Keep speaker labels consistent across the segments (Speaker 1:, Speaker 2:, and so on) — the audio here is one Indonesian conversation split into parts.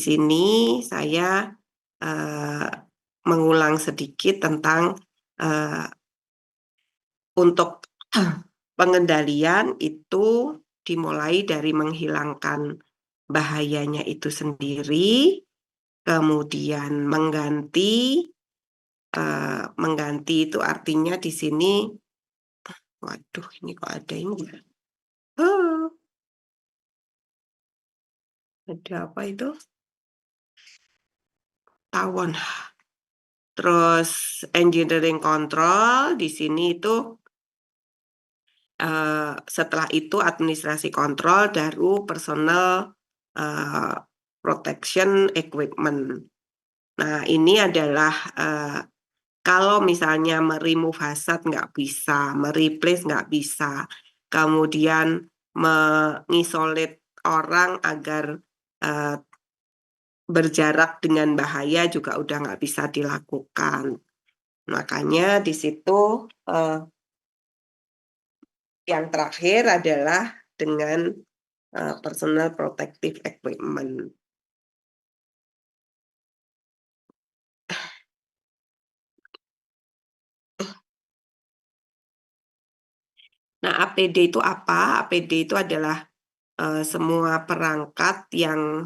Speaker 1: sini saya mengulang sedikit tentang untuk pengendalian itu dimulai dari menghilangkan bahayanya itu sendiri, kemudian mengganti itu artinya di sini, waduh ini kok ada ini ya? Oh, ada apa itu? Tawon. Terus engineering control di sini itu setelah itu administrasi kontrol, baru personal protection equipment. Nah, ini adalah kalau misalnya meremove hazard nggak bisa, mereplace nggak bisa, kemudian mengisolate orang agar berjarak dengan bahaya juga udah nggak bisa dilakukan. Makanya di situ yang terakhir adalah dengan personal protective equipment. Nah, APD itu apa? APD itu adalah semua perangkat yang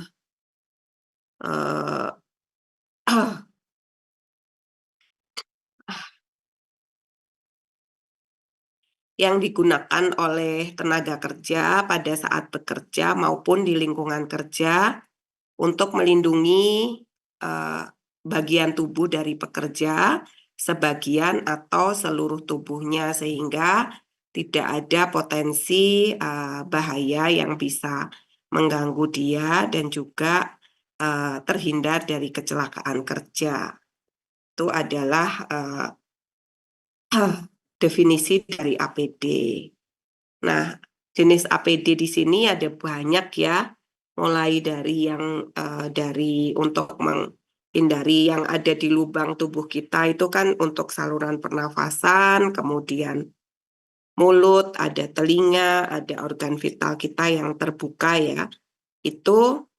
Speaker 1: yang digunakan oleh tenaga kerja pada saat bekerja maupun di lingkungan kerja untuk melindungi bagian tubuh dari pekerja, sebagian atau seluruh tubuhnya, sehingga tidak ada potensi bahaya yang bisa mengganggu dia dan juga terhindar dari kecelakaan kerja. Itu adalah definisi dari APD. Nah, jenis APD di sini ada banyak ya, mulai dari yang dari untuk menghindari yang ada di lubang tubuh kita itu kan untuk saluran pernafasan, kemudian mulut, ada telinga, ada organ vital kita yang terbuka ya. Itu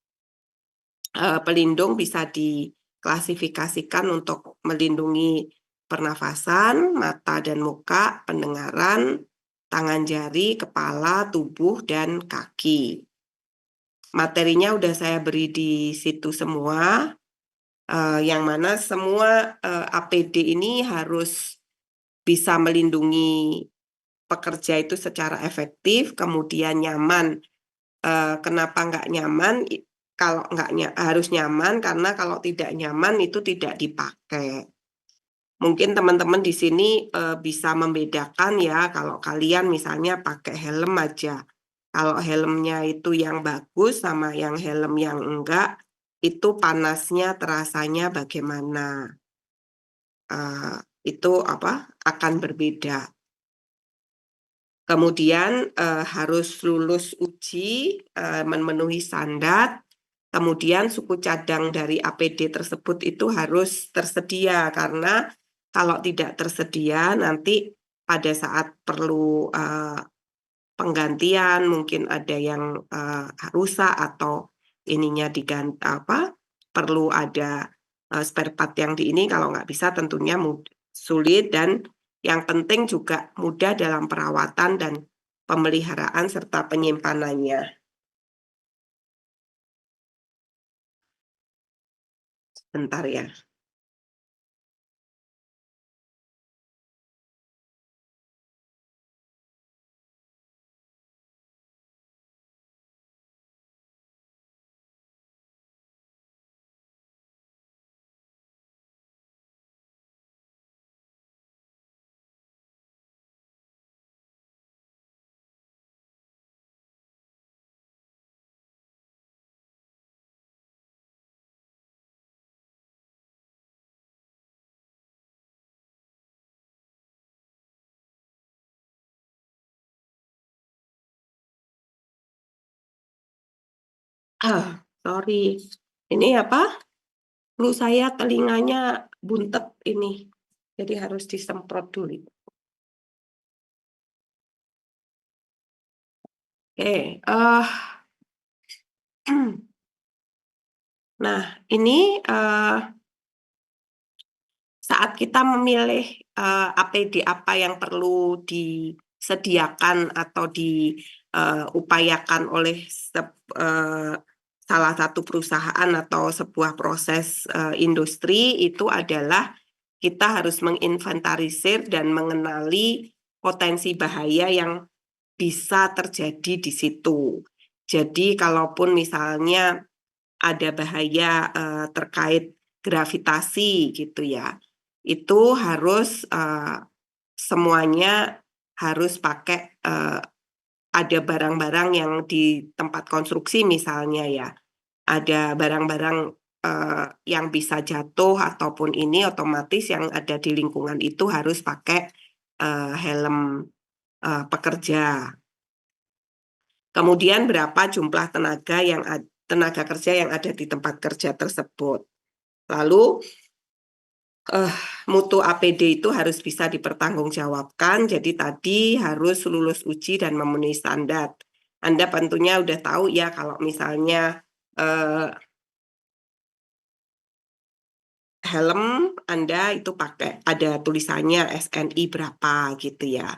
Speaker 1: pelindung bisa diklasifikasikan untuk melindungi pernafasan, mata dan muka, pendengaran, tangan jari, kepala, tubuh, dan kaki. Materinya udah saya beri di situ semua, yang mana semua APD ini harus bisa melindungi pekerja itu secara efektif, kemudian nyaman. Kenapa nggak nyaman? Kalau nggak harus nyaman, karena kalau tidak nyaman itu tidak dipakai. Mungkin teman-teman di sini bisa membedakan ya, kalau kalian misalnya pakai helm aja. Kalau helmnya itu yang bagus sama yang helm yang enggak, itu panasnya terasanya bagaimana. Itu akan berbeda. Kemudian harus lulus uji, memenuhi standar. Kemudian suku cadang dari APD tersebut itu harus tersedia, karena kalau tidak tersedia nanti pada saat perlu penggantian, mungkin ada yang rusak atau ininya diganti perlu ada spare part yang di ini, kalau nggak bisa tentunya sulit, dan yang penting juga mudah dalam perawatan dan pemeliharaan serta penyimpanannya. Bentar ya. Sorry. Ini flu saya telinganya buntet ini. Jadi harus disemprot dulu. Oke, Nah, ini saat kita memilih APD apa yang perlu disediakan atau diupayakan oleh salah satu perusahaan atau sebuah proses industri, itu adalah kita harus menginventarisir dan mengenali potensi bahaya yang bisa terjadi di situ. Jadi, kalaupun misalnya ada bahaya terkait gravitasi gitu ya, itu harus semuanya harus pakai ada barang-barang yang di tempat konstruksi misalnya ya, ada barang-barang yang bisa jatuh ataupun ini otomatis yang ada di lingkungan itu harus pakai helm pekerja. Kemudian berapa jumlah tenaga kerja yang ada di tempat kerja tersebut. Lalu mutu APD itu harus bisa dipertanggungjawabkan, jadi tadi harus lulus uji dan memenuhi standar. Anda tentunya udah tahu ya kalau misalnya helm Anda itu pakai ada tulisannya SNI berapa gitu ya.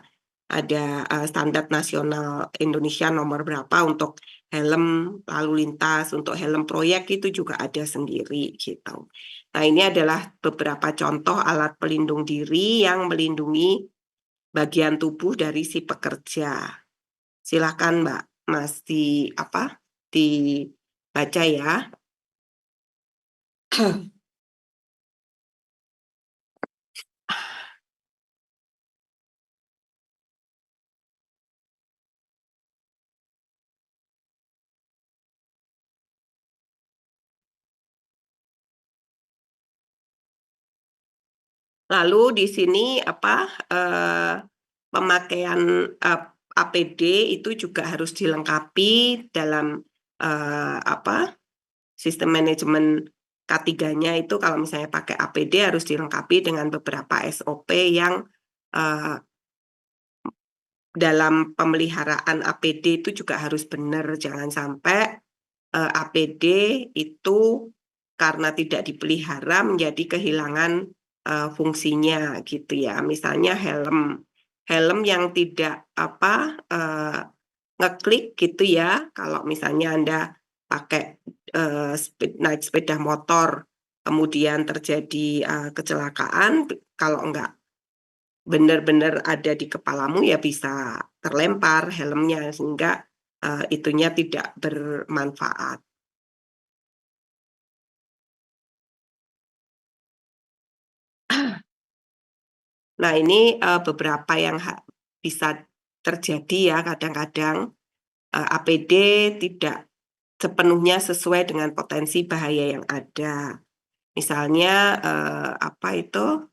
Speaker 1: Ada standar nasional Indonesia nomor berapa untuk helm lalu lintas, untuk helm proyek itu juga ada sendiri gitu. Nah, ini adalah beberapa contoh alat pelindung diri yang melindungi bagian tubuh dari si pekerja. Silakan Mbak, Mas dibaca ya. Lalu di sini pemakaian APD itu juga harus dilengkapi dalam sistem manajemen K3-nya itu kalau misalnya pakai APD harus dilengkapi dengan beberapa SOP yang dalam pemeliharaan APD itu juga harus benar. Jangan sampai APD itu karena tidak dipelihara menjadi kehilangan fungsinya gitu ya. Misalnya helm yang tidak ngeklik gitu ya. Kalau misalnya Anda pakai naik sepeda motor, kemudian terjadi kecelakaan, kalau enggak benar-benar ada di kepalamu ya bisa terlempar helmnya sehingga itunya tidak bermanfaat. Nah, ini beberapa yang bisa terjadi ya kadang-kadang APD tidak sepenuhnya sesuai dengan potensi bahaya yang ada. Misalnya apa itu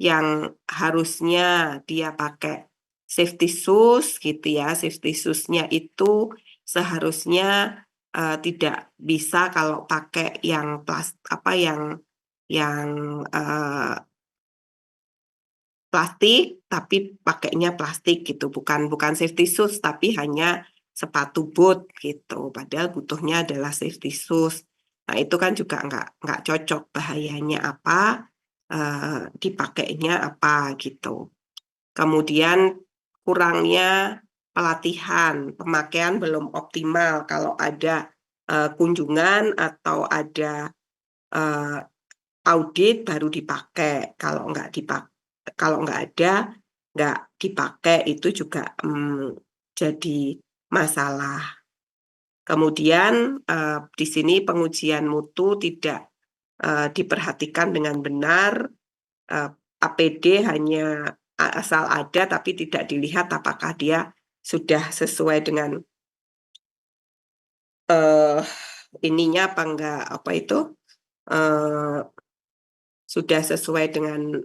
Speaker 1: yang harusnya dia pakai safety shoes gitu ya. Safety shoes-nya itu seharusnya tidak bisa kalau pakai yang yang plastik tapi pakainya plastik gitu, bukan safety shoes tapi hanya sepatu boot gitu. Padahal butuhnya adalah safety shoes. Nah, itu kan juga nggak cocok, bahayanya apa, dipakainya apa gitu. Kemudian kurangnya pelatihan, pemakaian belum optimal. Kalau ada kunjungan atau ada eh, audit baru dipakai. Kalau nggak ada, nggak dipakai itu juga jadi masalah. Kemudian di sini pengujian mutu tidak diperhatikan dengan benar. APD hanya asal ada tapi tidak dilihat apakah dia sudah sesuai dengan ininya apa enggak, apa itu sudah sesuai dengan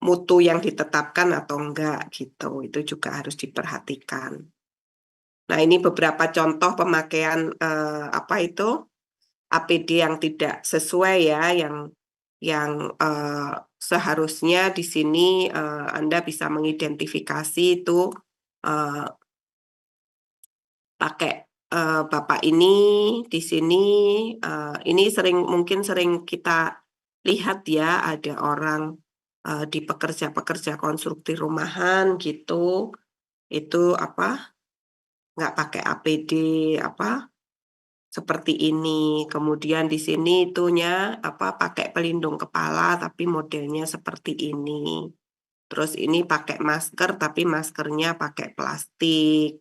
Speaker 1: mutu yang ditetapkan atau enggak gitu. Itu juga harus diperhatikan. Nah, ini beberapa contoh pemakaian APD yang tidak sesuai ya, yang seharusnya di sini Anda bisa mengidentifikasi itu pakai Bapak ini di sini ini mungkin sering kita lihat ya, ada orang di pekerja-pekerja konstruksi rumahan gitu, itu apa, nggak pakai APD apa, seperti ini. Kemudian di sini itunya apa, pakai pelindung kepala tapi modelnya seperti ini. Terus ini pakai masker tapi maskernya pakai plastik.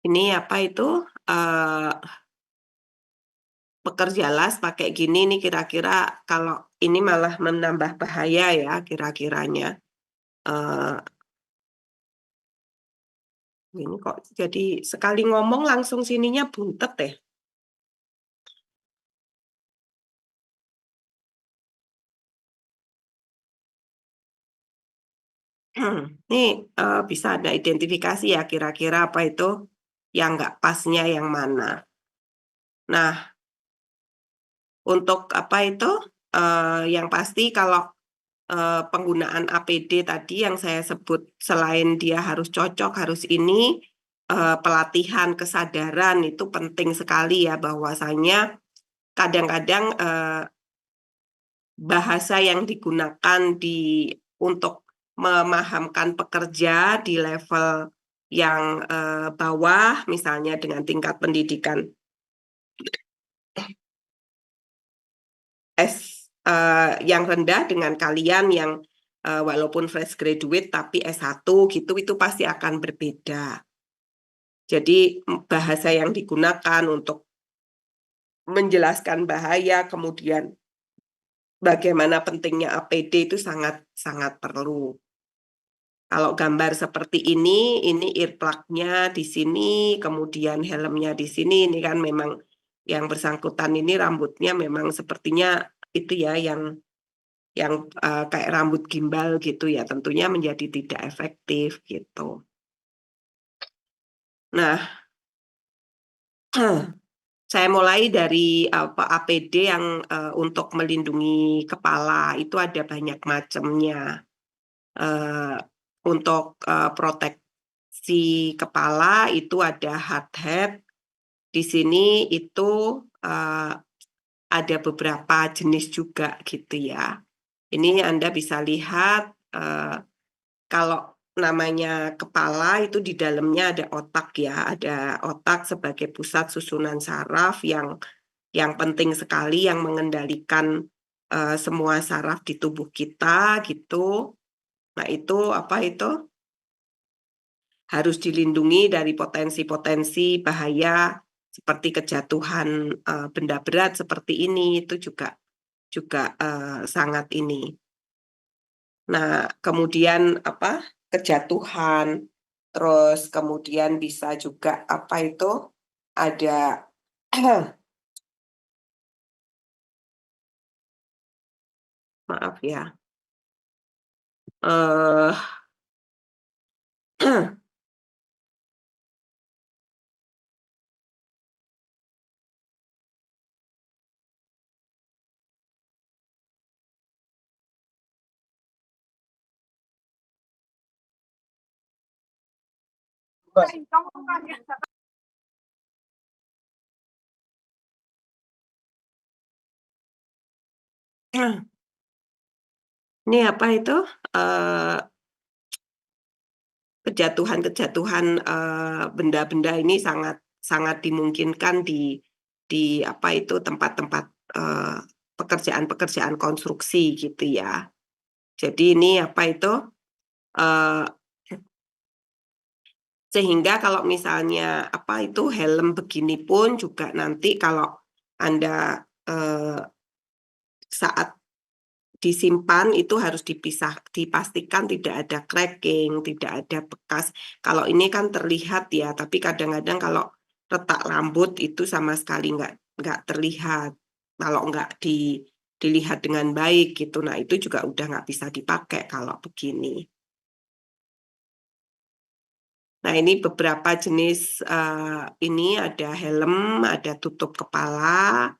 Speaker 1: Ini apa itu, eee, pekerja las pakai gini nih kira-kira kalau ini malah menambah bahaya ya kira-kiranya. Eee, ini kok jadi sekali ngomong langsung sininya buntet ya? Nih, bisa Anda identifikasi ya kira-kira apa itu yang nggak pasnya yang mana. Nah, untuk apa itu, yang pasti kalau penggunaan APD tadi yang saya sebut selain dia harus cocok, harus ini, pelatihan kesadaran itu penting sekali ya bahwasanya kadang-kadang, bahasa yang digunakan untuk memahamkan pekerja di level yang, bawah misalnya dengan tingkat pendidikan yang rendah dengan kalian yang, walaupun fresh graduate tapi S1 gitu, itu pasti akan berbeda. Jadi, bahasa yang digunakan untuk menjelaskan bahaya, kemudian bagaimana pentingnya APD itu sangat sangat perlu. Kalau gambar seperti ini earplug-nya di sini, kemudian helmnya di sini, ini kan memang yang bersangkutan ini rambutnya memang sepertinya itu ya yang, kayak rambut gimbal gitu ya, tentunya menjadi tidak efektif gitu. Nah, saya mulai dari apa, APD yang, untuk melindungi kepala, itu ada banyak macamnya. Eee, untuk, proteksi kepala itu ada hard hat, di sini itu, ada beberapa jenis juga gitu ya. Ini Anda bisa lihat, kalau namanya kepala itu di dalamnya ada otak ya, ada otak sebagai pusat susunan saraf yang penting sekali yang mengendalikan, semua saraf di tubuh kita gitu. Nah itu apa itu, harus dilindungi dari potensi-potensi bahaya seperti kejatuhan, benda berat seperti ini, itu juga juga, sangat ini. Nah, kemudian apa, kejatuhan, terus kemudian bisa juga apa itu, ada maaf ya, eee, ini apa itu, eee, kejatuhan-kejatuhan, benda-benda ini sangat sangat dimungkinkan di apa itu, tempat-tempat, pekerjaan-pekerjaan konstruksi gitu ya. Jadi ini apa itu, eee sehingga kalau misalnya, apa itu, helm begini pun juga nanti kalau Anda, saat disimpan itu harus dipastikan tidak ada cracking, tidak ada bekas. Kalau ini kan terlihat ya, tapi kadang-kadang kalau retak rambut itu sama sekali nggak terlihat, kalau nggak dilihat dengan baik gitu. Nah, itu juga udah nggak bisa dipakai kalau begini. Nah, ini beberapa jenis, ini ada helm, ada tutup kepala.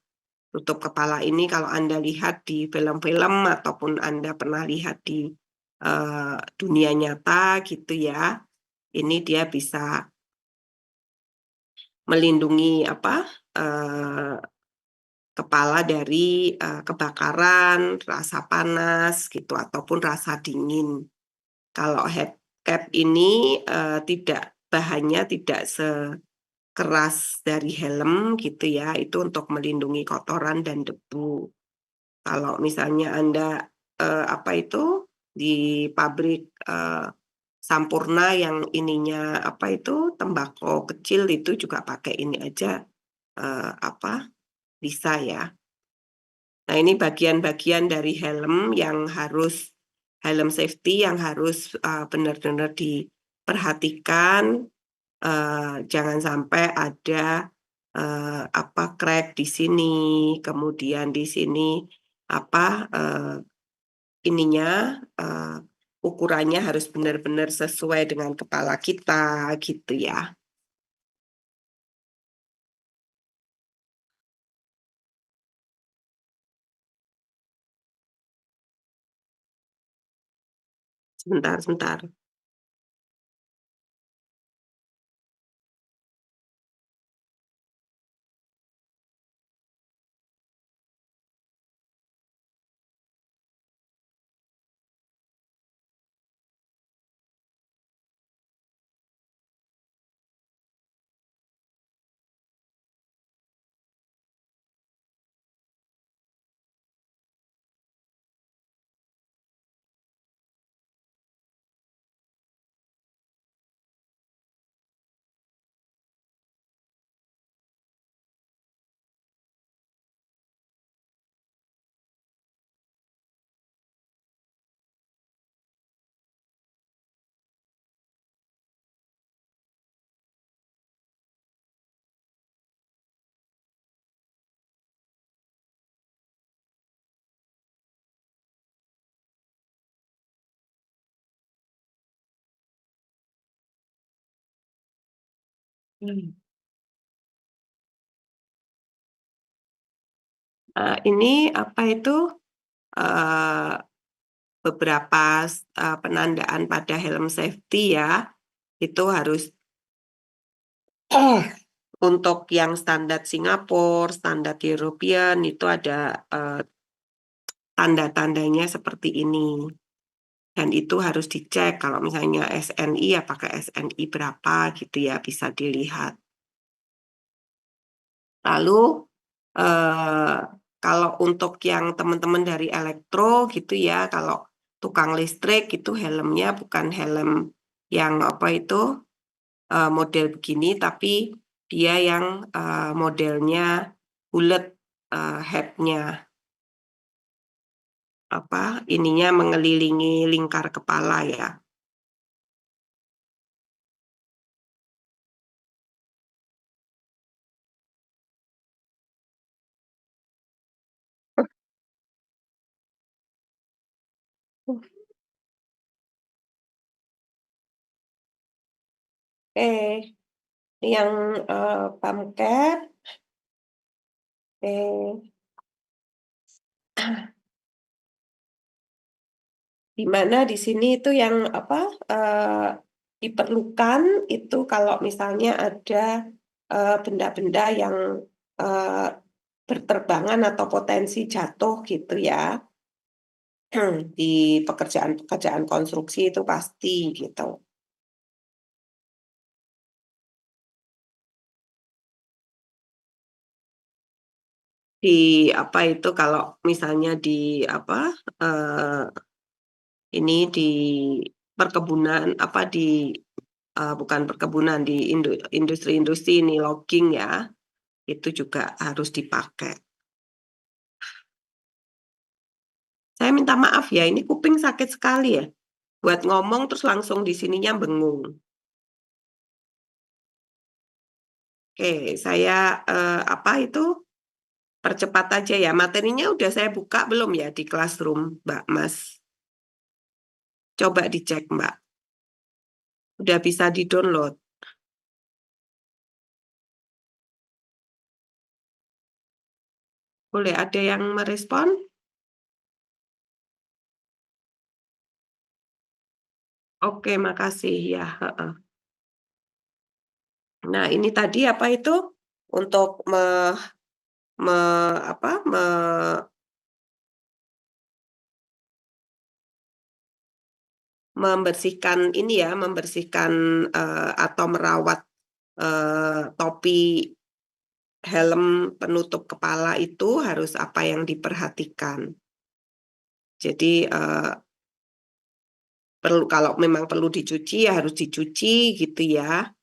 Speaker 1: Tutup kepala ini kalau Anda lihat di film-film ataupun Anda pernah lihat di, dunia nyata gitu ya, ini dia bisa melindungi apa, eee, kepala dari, kebakaran, rasa panas gitu, ataupun rasa dingin. Kalau head cap ini, tidak bahannya tidak sekeras dari helm gitu ya, itu untuk melindungi kotoran dan debu. Kalau misalnya Anda, apa itu, di pabrik, Sampurna yang ininya, apa itu, tembakau kecil itu juga pakai ini aja, apa, bisa ya. Nah, ini bagian-bagian dari helm yang harus helm safety yang harus, benar-benar diperhatikan, jangan sampai ada, apa, crack di sini, kemudian di sini, apa, ininya, ukurannya harus benar-benar sesuai dengan kepala kita, gitu ya. Sebentar sebentar. Mmm. Ini apa itu, eee, beberapa penandaan pada helm safety ya, itu harus untuk yang standar Singapura, standar European itu ada, tanda-tandanya seperti ini. Dan itu harus dicek kalau misalnya SNI ya pakai SNI berapa gitu ya, bisa dilihat. Lalu, eee, kalau untuk yang teman-teman dari elektro gitu ya, kalau tukang listrik itu helmnya bukan helm yang apa itu, model begini, tapi dia yang, modelnya bulet, head-nya, apa, ininya mengelilingi lingkar kepala ya. Oke, yang, pump cap, oke. Di mana di sini itu yang apa, diperlukan itu kalau misalnya ada, benda-benda yang, eee, berterbangan atau potensi jatuh gitu ya, di pekerjaan-pekerjaan konstruksi itu pasti gitu. Di apa itu kalau misalnya di apa, eee, ini di perkebunan apa di bukan perkebunan, di industri-industri ini logging ya, itu juga harus dipakai. Saya minta maaf ya, ini kuping sakit sekali ya, buat ngomong terus langsung di sininya bengung. Oke, saya, apa itu, percepat aja ya, materinya udah saya buka belum ya di Classroom, Mbak, Mas? Coba dicek, Mbak. Udah bisa di-download. Boleh ada yang merespon? Oke, makasih ya. Heeh. Nah, ini tadi apa itu? Untuk me apa, membersihkan ini ya, membersihkan, atau merawat, topi helm penutup kepala itu harus apa yang diperhatikan. Jadi, kalau memang perlu dicuci, ya harus dicuci gitu ya.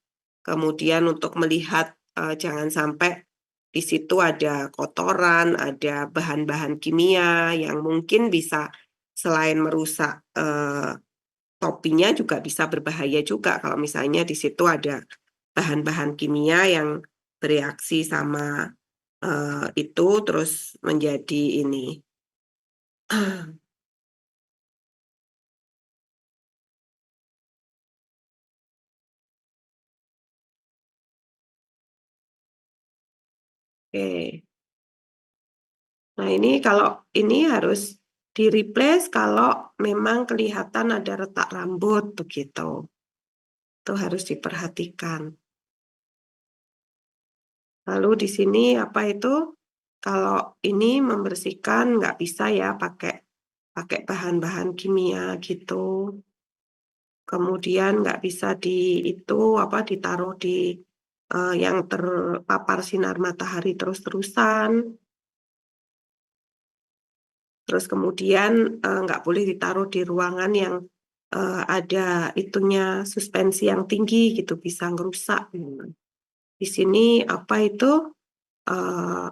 Speaker 1: Kemudian untuk melihat, jangan sampai di situ ada kotoran, ada bahan-bahan kimia yang mungkin bisa selain merusak, topinya juga bisa berbahaya juga kalau misalnya di situ ada bahan-bahan kimia yang bereaksi sama, itu terus menjadi ini. Oke. Nah, ini kalau ini harus di-replace kalau memang kelihatan ada retak rambut begitu. Itu harus diperhatikan. Lalu di sini apa itu, kalau ini membersihkan nggak bisa ya pakai pakai bahan-bahan kimia gitu. Kemudian nggak bisa itu, apa, ditaruh di, yang terpapar sinar matahari terus-terusan. Terus kemudian, nggak boleh ditaruh di ruangan yang, ada itunya, suspensi yang tinggi gitu, bisa ngerusak. Di sini apa itu, eee,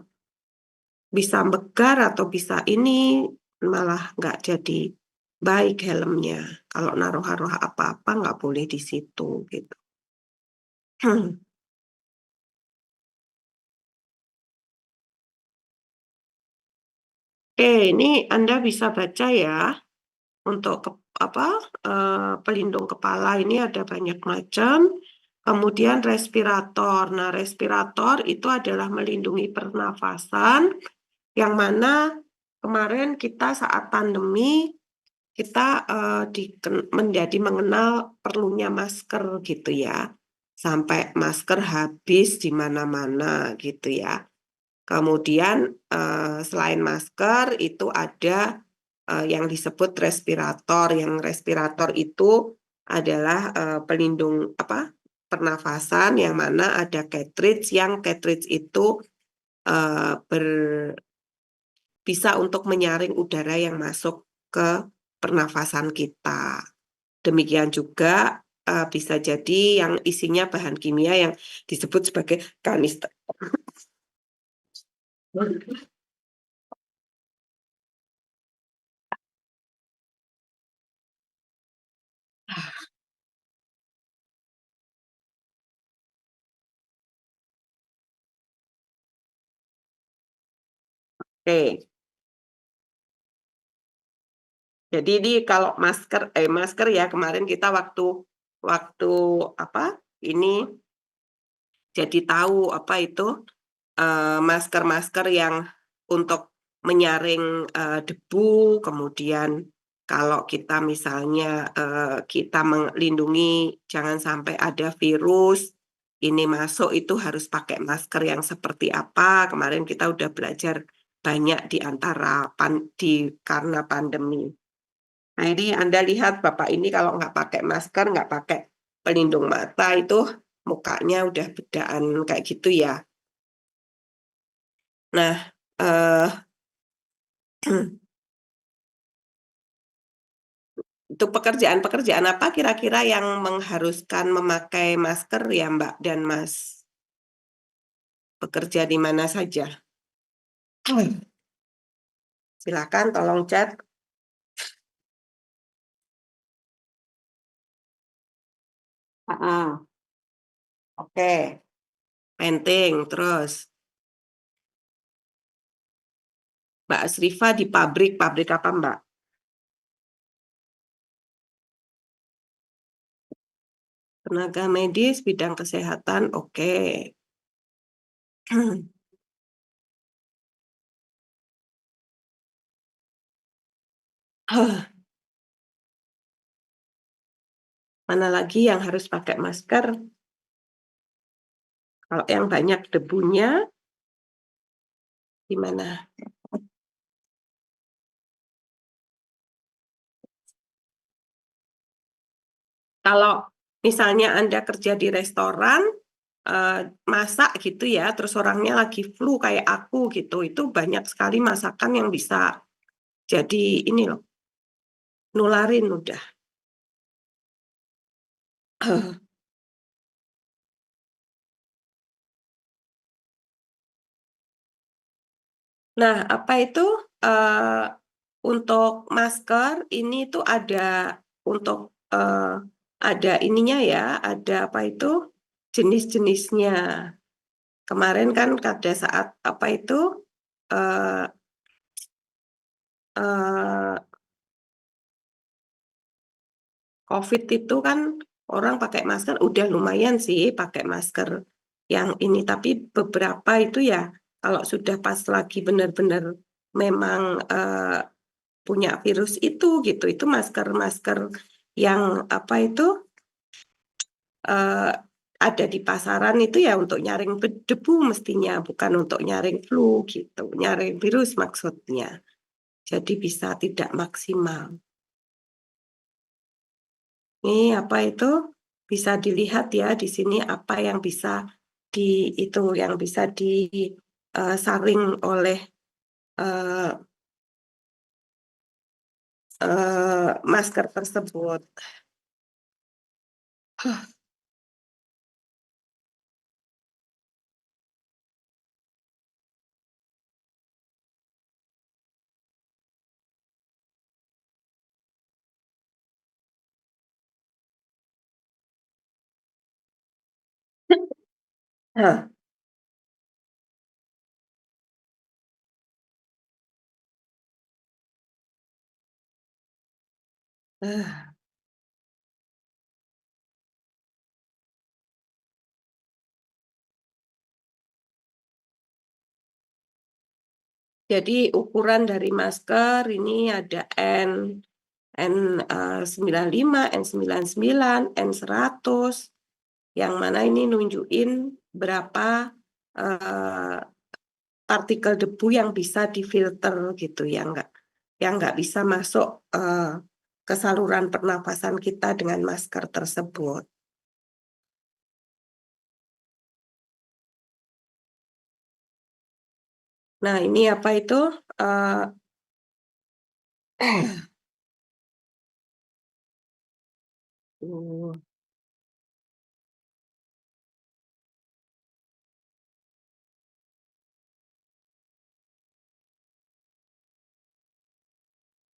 Speaker 1: bisa megar atau bisa ini, malah nggak jadi baik helmnya. Kalau naruh-naruh apa-apa nggak boleh di situ, gitu. Oke, ini Anda bisa baca ya. Untuk apa, pelindung kepala ini ada banyak macam, kemudian respirator. Nah, respirator itu adalah melindungi pernafasan, yang mana kemarin kita saat pandemi, kita, menjadi mengenal perlunya masker gitu ya, sampai masker habis di mana-mana gitu ya. Kemudian, selain masker itu ada, yang disebut respirator, yang respirator itu adalah, pelindung apa, pernafasan yang mana ada cartridge, yang cartridge itu, eee, bisa untuk menyaring udara yang masuk ke pernafasan kita. Demikian juga, bisa jadi yang isinya bahan kimia yang disebut sebagai kanister. Oke. Jadi ini kalau masker ya kemarin kita waktu waktu apa, ini jadi tahu apa itu, masker-masker yang untuk menyaring, debu, kemudian kalau kita misalnya, kita melindungi jangan sampai ada virus ini masuk, itu harus pakai masker yang seperti apa, kemarin kita udah belajar banyak di antara karena pandemi. Nah, ini Anda lihat Bapak ini kalau nggak pakai masker, nggak pakai pelindung mata itu mukanya udah bedaan kayak gitu ya. Nah, eee, untuk pekerjaan-pekerjaan apa kira-kira yang mengharuskan memakai masker ya, Mbak dan Mas? Bekerja di mana saja? Silakan tolong chat. Mhm, oke. Painting, terus Mbak Asrifa di pabrik, pabrik apa, Mbak? Tenaga medis, bidang kesehatan, oke. Mana lagi yang harus pakai masker? Kalau yang banyak debunya, gimana? Kalau misalnya Anda kerja di restoran, masak gitu ya, terus orangnya lagi flu kayak aku gitu, itu banyak sekali masakan yang bisa jadi ini loh, nularin udah. Nah, apa itu, eee, untuk masker ini tuh ada untuk, ada ininya ya, ada apa itu, jenis-jenisnya. Kemarin kan pada saat apa itu, eee eee, Covid itu kan orang pakai masker udah lumayan sih pakai masker yang ini, tapi beberapa itu ya kalau sudah pas lagi benar-benar memang, punya virus itu gitu, itu masker-masker yang apa itu, eee, ada di pasaran itu ya untuk nyaring debu mestinya, bukan untuk nyaring flu gitu, nyaring virus maksudnya. Jadi bisa tidak maksimal. Ini apa itu, bisa dilihat ya di sini apa yang bisa yang bisa saring oleh, eee masker tersebut. Hah, eh, jadi ukuran dari masker ini ada N95, N99, N100, yang mana ini nunjukin berapa, eee, partikel debu yang bisa difilter gitu, yang nggak bisa masuk, ke saluran pernafasan kita dengan masker tersebut. Nah, ini apa itu, eee, uh,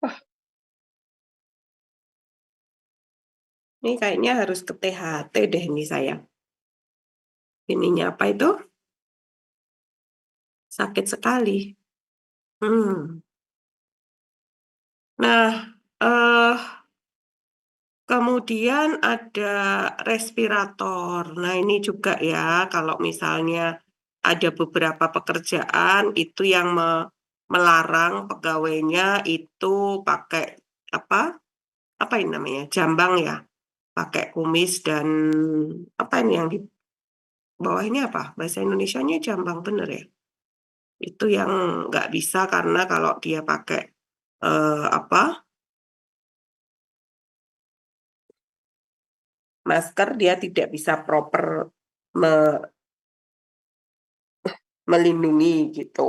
Speaker 1: wah, ini kayaknya harus ke THT deh ini saya. Ininya apa itu, sakit sekali. Hmm. Nah, eee, kemudian ada respirator. Nah, ini juga ya kalau misalnya ada beberapa pekerjaan itu yang melarang pegawainya itu pakai apa apa ini namanya, jambang ya, pakai kumis dan apa ini yang di bawah ini apa? Bahasa Indonesianya jambang bener ya? Itu yang nggak bisa karena kalau dia pakai, apa, masker dia tidak bisa proper me melindungi gitu.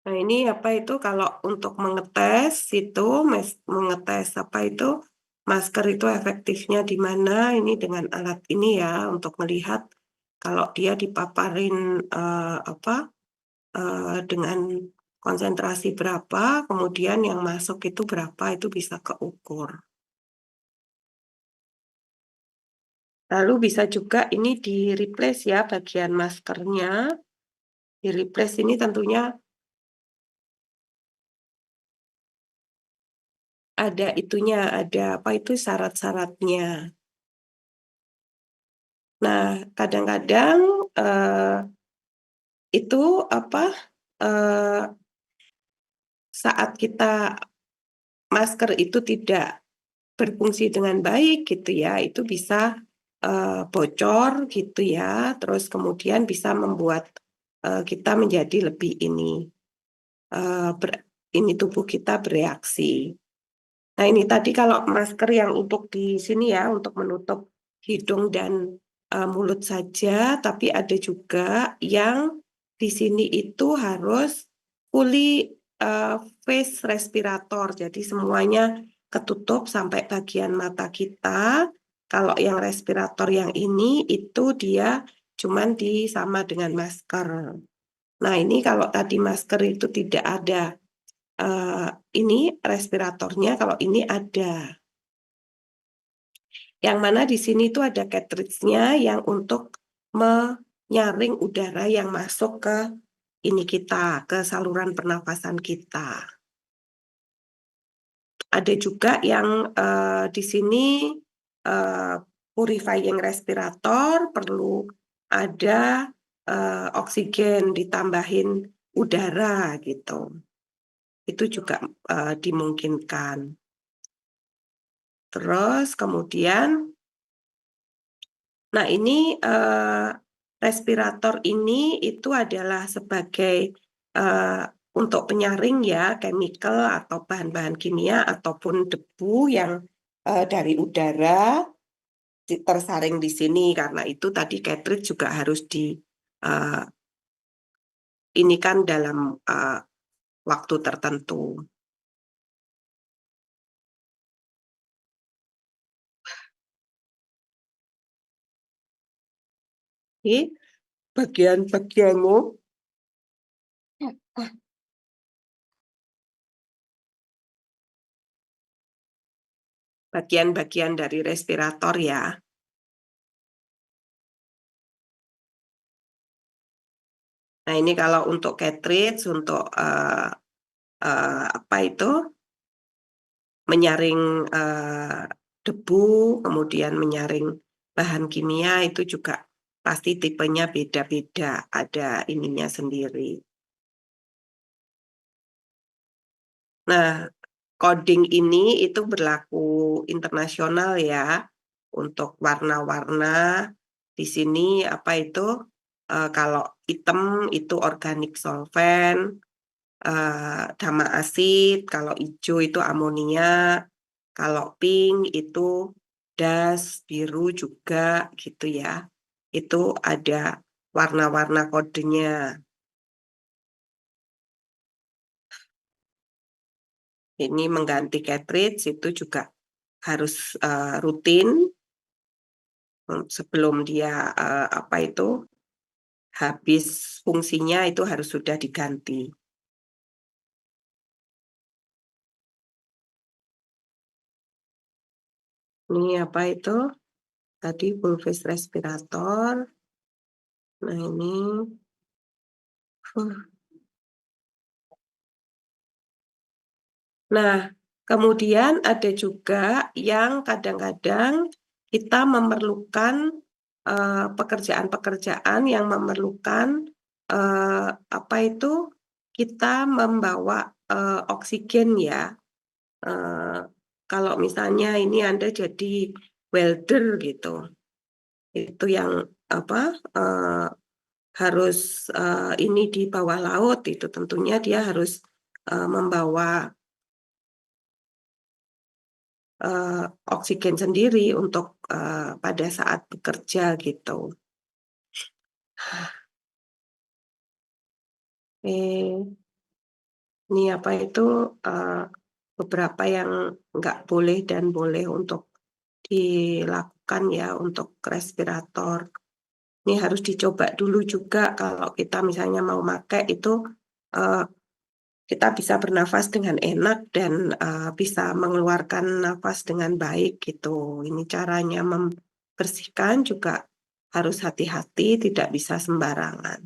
Speaker 1: Nah ini apa itu kalau untuk mengetes itu mengetes apa itu, masker itu efektifnya di mana, ini dengan alat ini ya untuk melihat kalau dia dipaparin, apa, dengan konsentrasi berapa, kemudian yang masuk itu berapa, itu bisa keukur. Lalu bisa juga ini di-replace ya bagian maskernya, di-replace ini tentunya ada itunya, ada apa itu syarat-syaratnya. Nah, kadang-kadang, itu apa, eee, saat kita masker itu tidak berfungsi dengan baik gitu ya, itu bisa, bocor gitu ya, terus kemudian bisa membuat, kita menjadi lebih ini, eee, ber ini tubuh kita bereaksi. Nah, ini tadi kalau masker yang untuk di sini ya, untuk menutup hidung dan, mulut saja, tapi ada juga yang di sini itu harus fully, face respirator. Jadi semuanya ketutup sampai bagian mata kita. Kalau yang respirator yang ini, itu dia cuman sama dengan masker. Nah, ini kalau tadi masker itu tidak ada ini respiratornya, kalau ini ada. Yang mana di sini tuh ada cartridge-nya yang untuk menyaring udara yang masuk ke ini kita, ke saluran pernafasan kita. Ada juga yang, di sini, eee, purifying respirator perlu ada, oksigen ditambahin udara gitu. Itu juga, dimungkinkan. Terus kemudian, nah ini, respirator ini itu adalah sebagai, eee, untuk penyaring ya, chemical atau bahan-bahan kimia ataupun debu yang, dari udara tersaring di sini. Karena itu tadi cartridge juga harus eee, ini kan dalam, waktu tertentu. Ini bagian-bagiannya, bagian-bagian dari respirator ya. Nah, ini kalau untuk cartridge, untuk, apa itu, menyaring, debu, kemudian menyaring bahan kimia itu juga pasti tipenya beda-beda, ada ininya sendiri. Nah, coding ini itu berlaku internasional ya, untuk warna-warna. Di sini apa itu, kalau hitam itu organic solvent, gama asid, kalau ijo itu amonia, kalau pink itu das, biru juga gitu ya. Itu ada warna-warna kodenya. Ini mengganti cartridge itu juga harus, rutin, sebelum dia, apa itu, habis fungsinya itu harus sudah diganti. Ini apa itu, tadi full face respirator. Nah ini, huh. Nah, kemudian ada juga yang kadang-kadang kita memerlukan, pekerjaan-pekerjaan yang memerlukan, apa itu, kita membawa, oksigen ya. Eee, Kalau misalnya ini Anda jadi welder gitu, itu yang apa, harus, ini di bawah laut itu tentunya dia harus, membawa oksigen sendiri untuk, pada saat bekerja gitu. Ini apa itu, eee, beberapa yang nggak boleh dan boleh untuk dilakukan ya untuk respirator. Ini harus dicoba dulu juga kalau kita misalnya mau make itu, eee, kita bisa bernafas dengan enak dan, bisa mengeluarkan nafas dengan baik gitu. Ini caranya membersihkan juga harus hati-hati, tidak bisa sembarangan.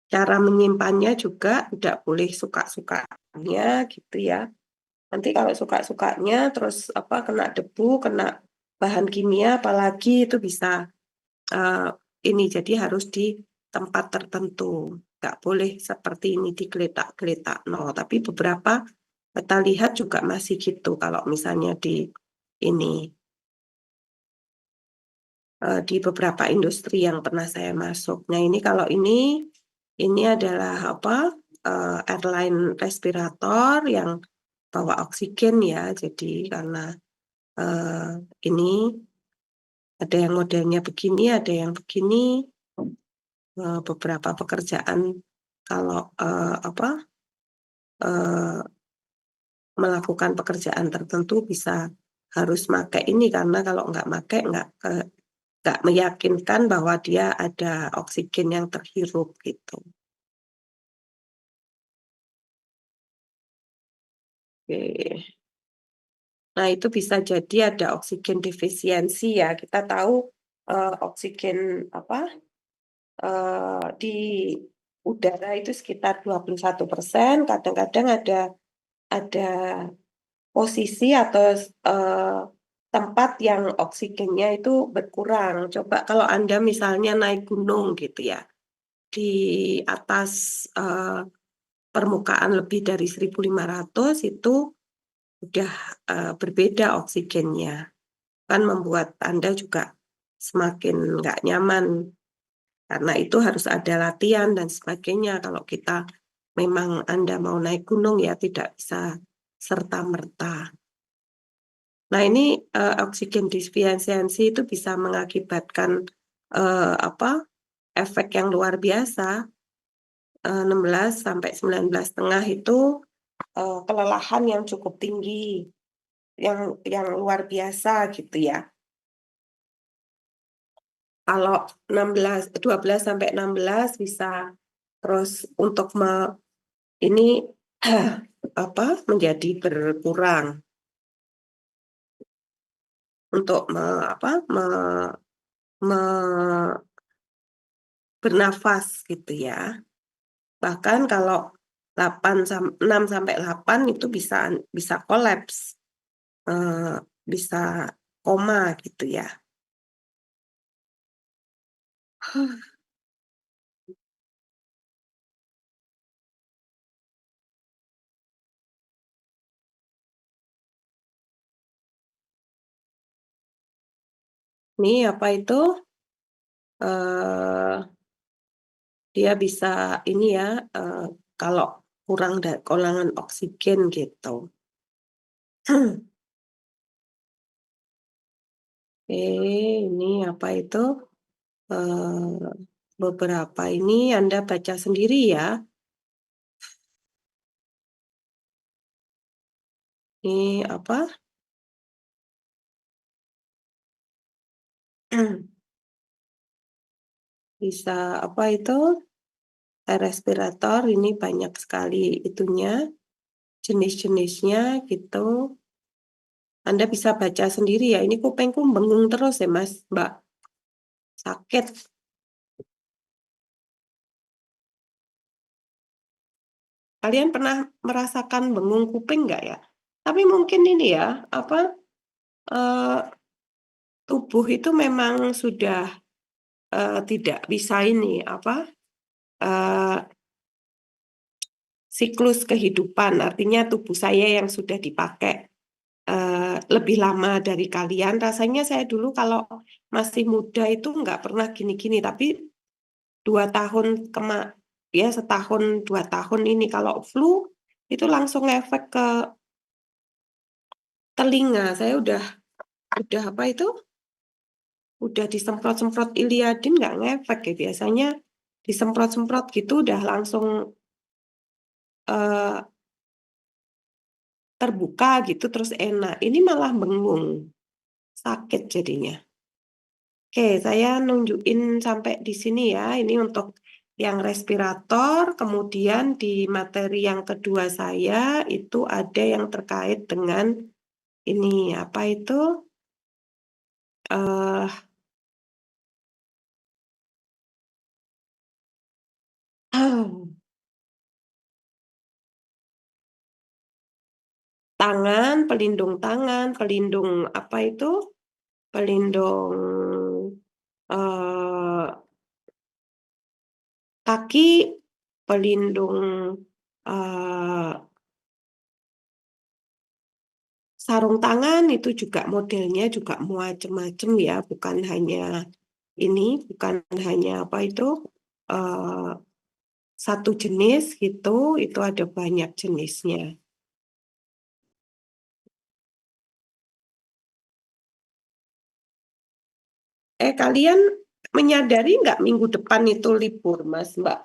Speaker 1: Cara menyimpannya juga tidak boleh suka-sukanya gitu ya. Nanti kalau suka-sukanya terus kena debu, kena bahan kimia apalagi itu bisa ini jadi harus di tempat tertentu. Nggak boleh seperti ini digeletak-geletak. No, tapi beberapa kita lihat juga masih gitu kalau misalnya ini di beberapa industri yang pernah saya masuk. Nah, ini kalau ini adalah airline respirator yang bawa oksigen ya. Jadi karena ini ada yang modelnya begini, ada yang begini. Beberapa pekerjaan kalau eh, melakukan pekerjaan tertentu bisa harus pakai ini karena kalau nggak pakai nggak meyakinkan bahwa dia ada oksigen yang terhirup gitu. Oke. Nah, itu bisa jadi ada oksigen defisiensi ya. Kita tahu oksigen di udara itu sekitar 21%. Kadang-kadang ada posisi atau tempat yang oksigennya itu berkurang. Coba kalau Anda misalnya naik gunung gitu ya, di atas permukaan lebih dari 1.500 itu udah berbeda oksigennya. Kan membuat Anda juga semakin nggak nyaman. Karena itu harus ada latihan dan sebagainya. Kalau kita memang Anda mau naik gunung ya tidak bisa serta-merta. Nah, ini oksigen defisiensi itu bisa mengakibatkan efek yang luar biasa. 16 sampai 19,5 itu kelelahan yang cukup tinggi, yang luar biasa gitu ya. Kalau 12 sampai 16 bisa terus untuk ini menjadi berkurang untuk bernafas gitu ya. Bahkan kalau 6 sampai 8 itu bisa kolaps, bisa koma gitu ya. Ini apa itu? eh Dia bisa ini ya, kalau kekurangan oksigen gitu. Ini apa itu? eh Beberapa ini Anda baca sendiri ya. Ini apa? Bisa apa itu? Respirator ini banyak sekali itunya, jenis-jenisnya gitu. Anda bisa baca sendiri ya, ini kupingku bengung terus ya Mas, Mbak. Sakit. Kalian pernah merasakan bengung kuping nggak ya? Tapi mungkin ini ya, eh, tubuh itu memang sudah tidak bisa ini, eh, siklus kehidupan. Artinya tubuh saya yang sudah dipakai lebih lama dari kalian. Rasanya saya dulu kalau masih muda itu nggak pernah gini-gini, tapi 2 tahun ya setahun 2 tahun ini kalau flu itu langsung efek ke telinga. Saya udah apa itu? Udah disemprot-semprot Iliadin nggak ngefek ya. Biasanya disemprot-semprot gitu udah langsung eh, terbuka gitu terus enak. Ini malah bengung, sakit jadinya. Oke, saya nunjukin sampai di sini ya. Ini untuk yang respirator, kemudian di materi yang kedua saya itu ada yang terkait dengan ini apa itu eh Tangan, pelindung apa itu? Pelindung eh, kaki, pelindung eh, sarung tangan itu juga modelnya juga macam-macam ya, bukan hanya apa itu eh, satu jenis gitu, itu ada banyak jenisnya. Kalian menyadari nggak minggu depan itu libur, Mas, Mbak?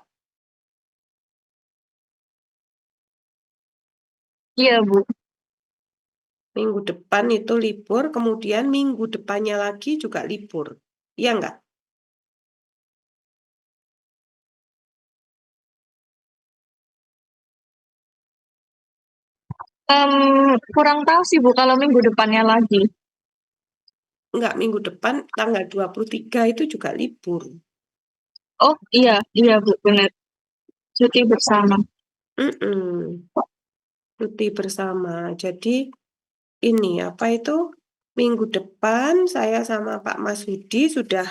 Speaker 2: Iya, Bu.
Speaker 1: Minggu depan itu libur, kemudian minggu depannya lagi juga libur. Iya nggak?
Speaker 2: Kurang tahu sih, Bu, kalau minggu depannya lagi.
Speaker 1: Nggak, minggu depan tanggal 23 itu juga libur.
Speaker 2: Oh, iya, iya, Bu, benar. Cuti bersama.
Speaker 1: Mm-mm, cuti bersama. Jadi ini apa itu? Minggu depan saya sama Pak Mas Widi sudah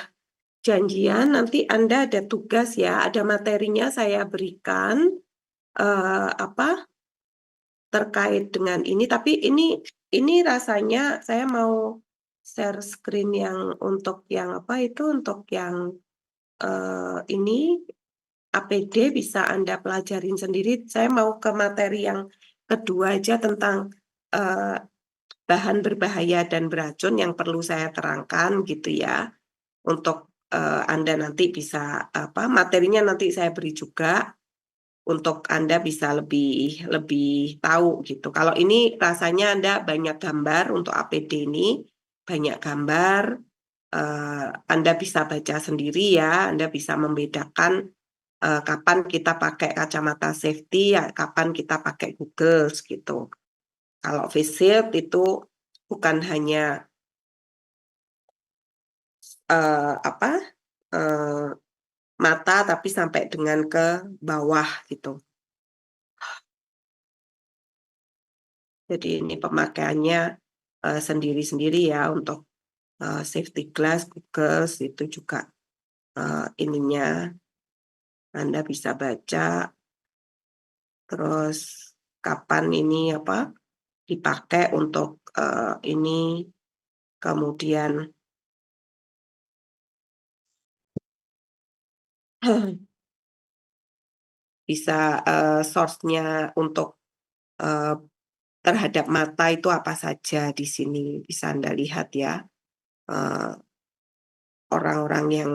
Speaker 1: janjian. Nanti Anda ada tugas ya, ada materinya saya berikan apa terkait dengan ini. Tapi ini rasanya saya mau share screen yang untuk yang apa itu untuk yang ini APD bisa Anda pelajarin sendiri. Saya mau ke materi yang kedua aja tentang eh, bahan berbahaya dan beracun yang perlu saya terangkan gitu ya. Untuk Anda nanti bisa apa materinya nanti saya beri juga untuk Anda bisa lebih lebih tahu gitu. Kalau ini rasanya Anda banyak gambar untuk APD ini, banyak gambar, Anda bisa baca sendiri ya, Anda bisa membedakan kapan kita pakai kacamata safety, ya, kapan kita pakai Google gitu. Kalau face shield itu bukan hanya apa eh, mata, tapi sampai dengan ke bawah gitu. Jadi ini pemakaiannya sendiri-sendiri ya untuk safety glass, Google itu juga ininya Anda bisa baca terus kapan ini apa dipakai untuk ini kemudian bisa source-nya untuk eh, terhadap mata itu apa saja di sini bisa Anda lihat ya. Eh, orang-orang yang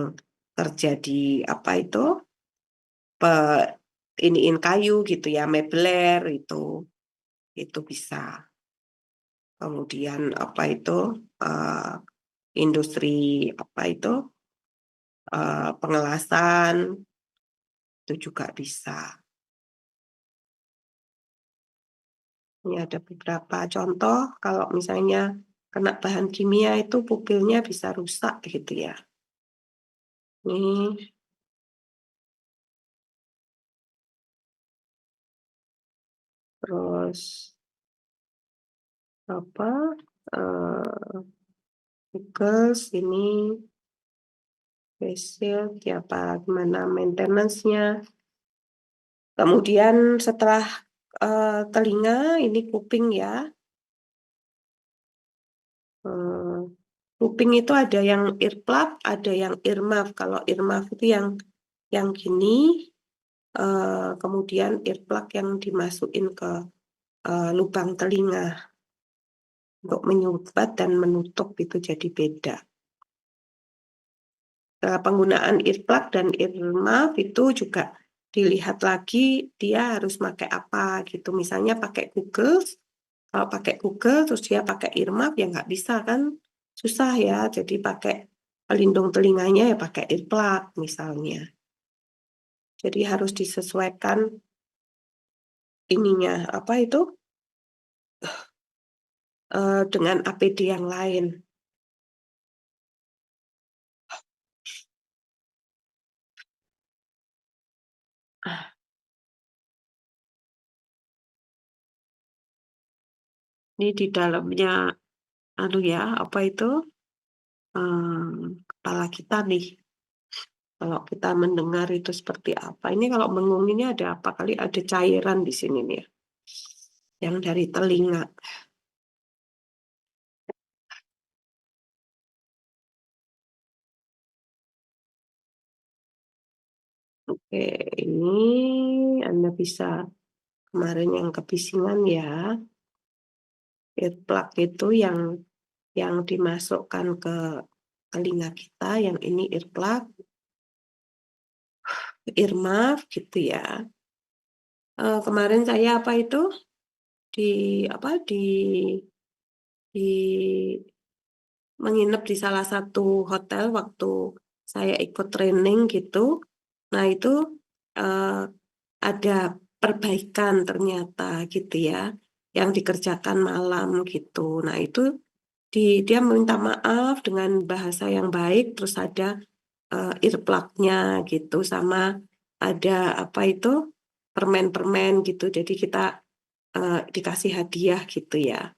Speaker 1: terjadi apa pe, iniin kayu gitu ya, mebler itu bisa. Kemudian apa eh, industri apa pengelasan itu juga bisa. Ini ada beberapa contoh kalau misalnya kena bahan kimia itu pupilnya bisa rusak gitu ya. Ini terus apa Google ini facial apa gimana maintenance-nya. Kemudian setelah telinga ini kuping ya. Eh, Kuping itu ada yang earplug, ada yang earmuff. Kalau earmuff itu yang gini, kemudian earplug yang dimasukin ke lubang telinga untuk menyumbat dan menutup itu jadi beda. Penggunaan earplug dan earmuff itu juga dilihat lagi dia harus pakai apa gitu. Misalnya pakai Google, kalau pakai Google terus dia pakai earmuff ya nggak bisa kan, susah ya. Jadi pakai pelindung telinganya ya pakai earplug misalnya. Jadi harus disesuaikan ininya apa itu dengan APD yang lain. Ini di dalamnya, anu ya, apa itu? Kepala kita nih. Kalau kita mendengar itu seperti apa? Ini kalau mengung ini ada apa kali? Ada cairan di sini nih, ya, yang dari telinga. Oke, ini Anda bisa kemarin yang kebisingan ya, earplug itu yang dimasukkan ke telinga kita, yang ini earplug, earmuff gitu ya. Kemarin saya apa itu di apa di menginap di salah satu hotel waktu saya ikut training gitu. Nah, itu eh, ada perbaikan ternyata gitu ya, yang dikerjakan malam gitu. Nah, itu dia minta maaf dengan bahasa yang baik, terus ada earplug-nya gitu, sama ada apa itu permen-permen gitu. Jadi kita dikasih hadiah gitu ya.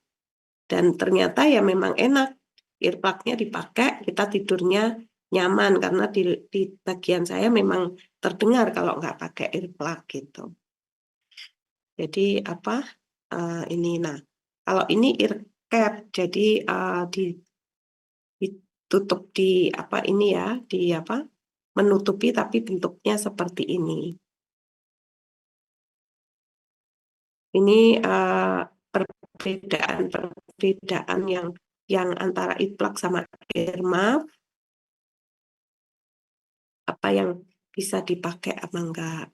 Speaker 1: Dan ternyata ya memang enak. Earplug-nya dipakai, kita tidurnya nyaman karena di bagian saya memang terdengar kalau nggak pakai earplug gitu. Jadi apa ini? Nah, kalau ini ear cap, jadi ditutup di apa ini ya, di apa menutupi tapi bentuknya seperti ini. Ini perbedaan yang antara earplug sama earmuff, apa yang bisa dipakai apa enggak.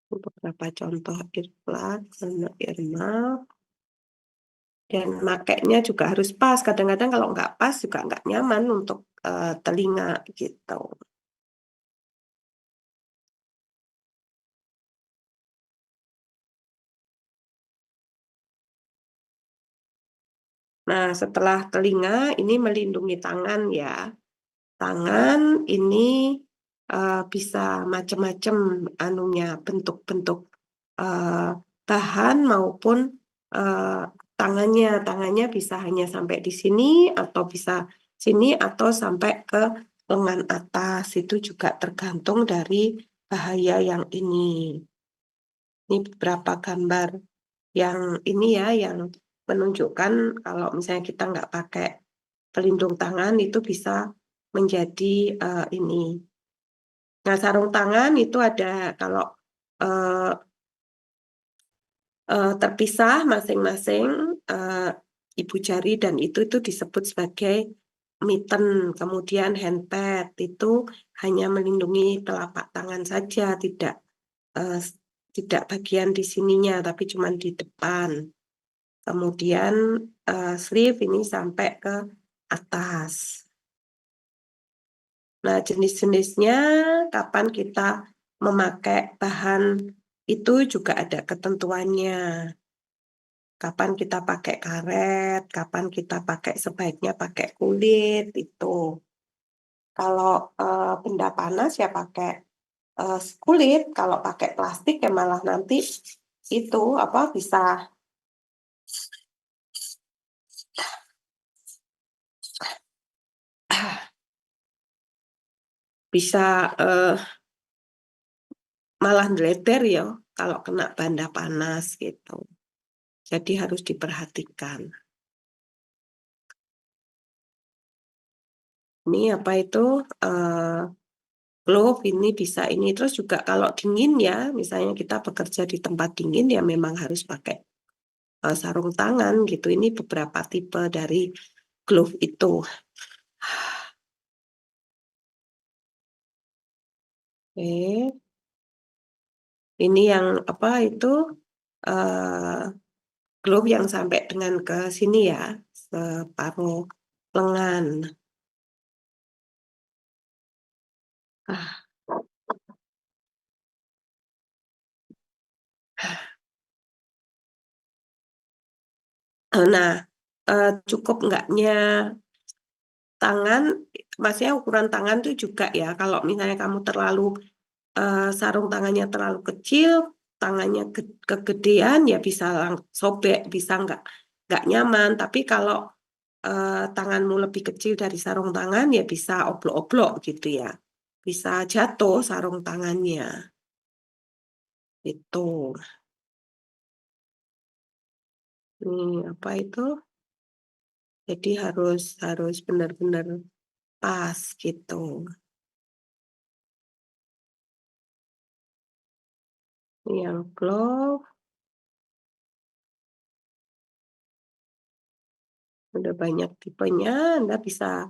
Speaker 1: Beberapa contoh earplug sama earmuff, dan makainya juga harus pas. Kadang-kadang kalau nggak pas juga nggak nyaman untuk telinga gitu. Nah, setelah telinga ini melindungi tangan ya. Tangan ini bisa macam-macam anunya, bentuk-bentuk eh, bahan maupun eh, tangannya bisa hanya sampai di sini atau bisa sini atau sampai ke lengan atas. Itu juga tergantung dari bahaya yang ini. Ini beberapa gambar yang ini ya, yang menunjukkan kalau misalnya kita nggak pakai pelindung tangan itu bisa menjadi ini. Nah, sarung tangan itu ada kalau eh, terpisah masing-masing eh, ibu jari dan itu disebut sebagai mitten. Kemudian handpad itu hanya melindungi telapak tangan saja, eh, tidak bagian di sininya, tapi cuma di depan. Kemudian sleeve ini sampai ke atas. Nah, jenis-jenisnya kapan kita memakai bahan itu juga ada ketentuannya. Kapan kita pakai karet, kapan kita pakai sebaiknya pakai kulit itu. Kalau benda panas ya pakai kulit, kalau pakai plastik ya malah nanti itu apa bisa malah ndeleder ya kalau kena benda panas gitu. Jadi harus diperhatikan. Ini apa itu glove ini bisa ini. Terus juga kalau dingin ya, misalnya kita bekerja di tempat dingin ya memang harus pakai sarung tangan gitu. Ini beberapa tipe dari glove itu. Oke, ini yang apa itu eh glove yang sampai dengan ke sini ya, separuh lengan. Ah, nah, cukup enggaknya tangan, maksudnya ukuran tangan tuh juga ya, kalau misalnya kamu terlalu sarung tangannya terlalu kecil, tangannya kegedean ya bisa sobek, bisa nggak nyaman. Tapi kalau tanganmu lebih kecil dari sarung tangan ya bisa oblok-oblok gitu ya, bisa jatuh sarung tangannya. Itu. Apa itu? Jadi harus harus benar-benar pas gitu. Ini yang glove udah banyak tipenya, Anda bisa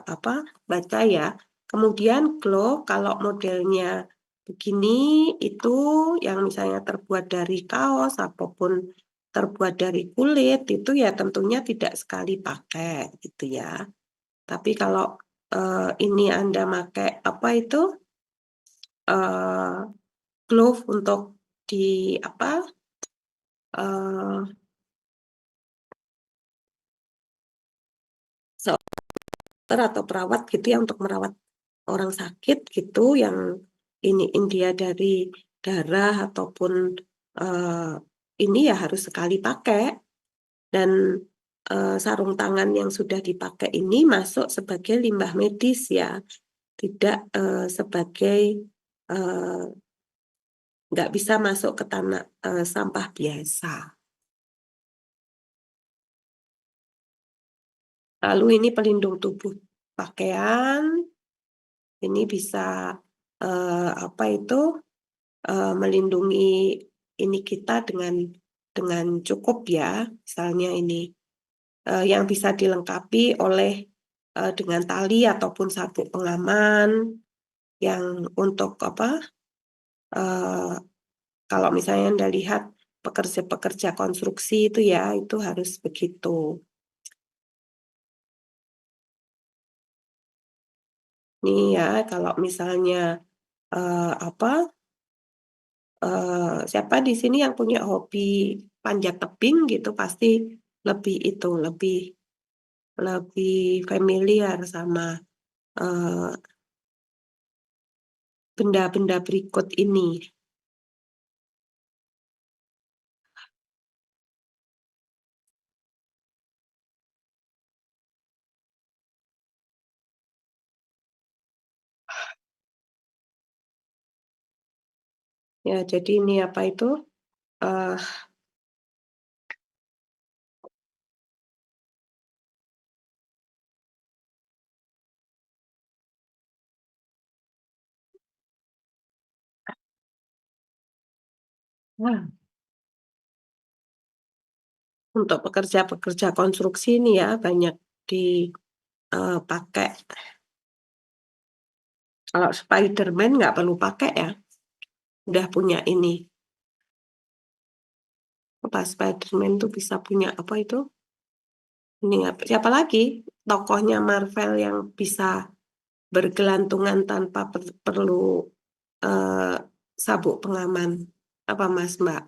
Speaker 1: apa baca ya. Kemudian glove kalau modelnya begini itu yang misalnya terbuat dari kaos ataupun terbuat dari kulit itu ya tentunya tidak sekali pakai gitu ya. Tapi kalau ini Anda pakai apa itu glove untuk di apa dokter atau perawat gitu ya untuk merawat orang sakit gitu yang ini dia dari darah ataupun ini ya harus sekali pakai dan sarung tangan yang sudah dipakai ini masuk sebagai limbah medis ya, tidak sebagai nggak bisa masuk ke tanah sampah biasa. Lalu ini pelindung tubuh pakaian, ini bisa apa itu melindungi ini kita dengan cukup ya, misalnya ini yang bisa dilengkapi oleh dengan tali ataupun sabuk pengaman yang untuk apa? Kalau misalnya Anda lihat pekerja-pekerja konstruksi itu ya, itu harus begitu. Nih ya, kalau misalnya apa? Siapa di sini yang punya hobi panjat tebing gitu pasti lebih itu lebih familiar sama benda-benda berikut ini. Ya, jadi ini apa itu? Uh, untuk pekerja-pekerja konstruksi ini ya banyak dipakai. Kalau Spiderman nggak perlu pakai ya, udah punya ini. Apa Spiderman tuh bisa punya apa itu? Ini siapa lagi tokohnya Marvel yang bisa bergelantungan tanpa perlu uh, sabuk pengaman? Apa Mas Mbak?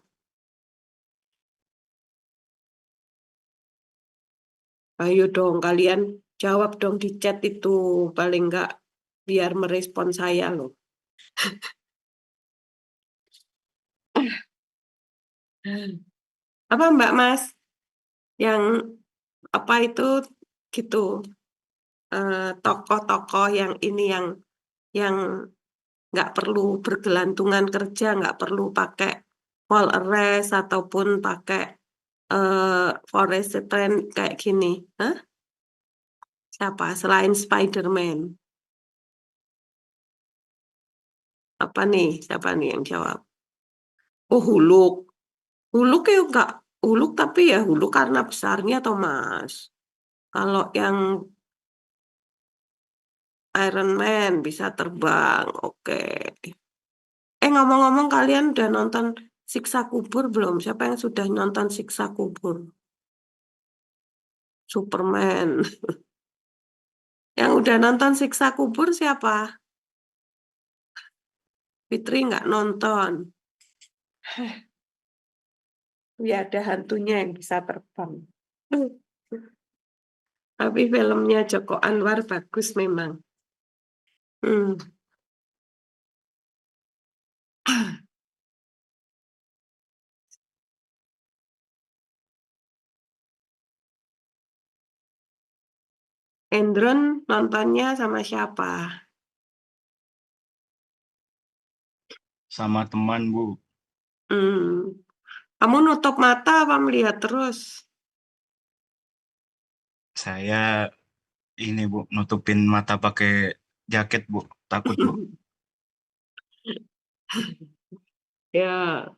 Speaker 1: Ayo dong kalian jawab dong di chat itu paling nggak biar merespon saya loh. Apa Mbak Mas yang apa itu gitu tokoh-tokoh yang ini yang nggak perlu bergelantungan kerja, nggak perlu pakai wall arrest ataupun pakai forest strength kayak gini. Hah? Siapa selain Spider-Man? Apa nih? Siapa nih yang jawab? Oh, Huluk. Huluk ya enggak Huluk tapi ya Huluk karena besarnya atau Mas. Kalau yang Iron Man bisa terbang, oke. Ngomong-ngomong kalian udah nonton Siksa Kubur belum? Siapa yang sudah nonton Siksa Kubur? Superman. Yang udah nonton Siksa Kubur siapa? Fitri nggak nonton. Ya ada hantunya yang bisa terbang. Tapi filmnya Joko Anwar bagus memang. Hmm. Endron nontonnya sama siapa?
Speaker 3: Sama teman, Bu.
Speaker 1: Hmm. Kamu nutup mata apa melihat terus?
Speaker 3: Saya ini, Bu, nutupin mata pakai jaket, Bu. Takut, Bu.
Speaker 1: Ya.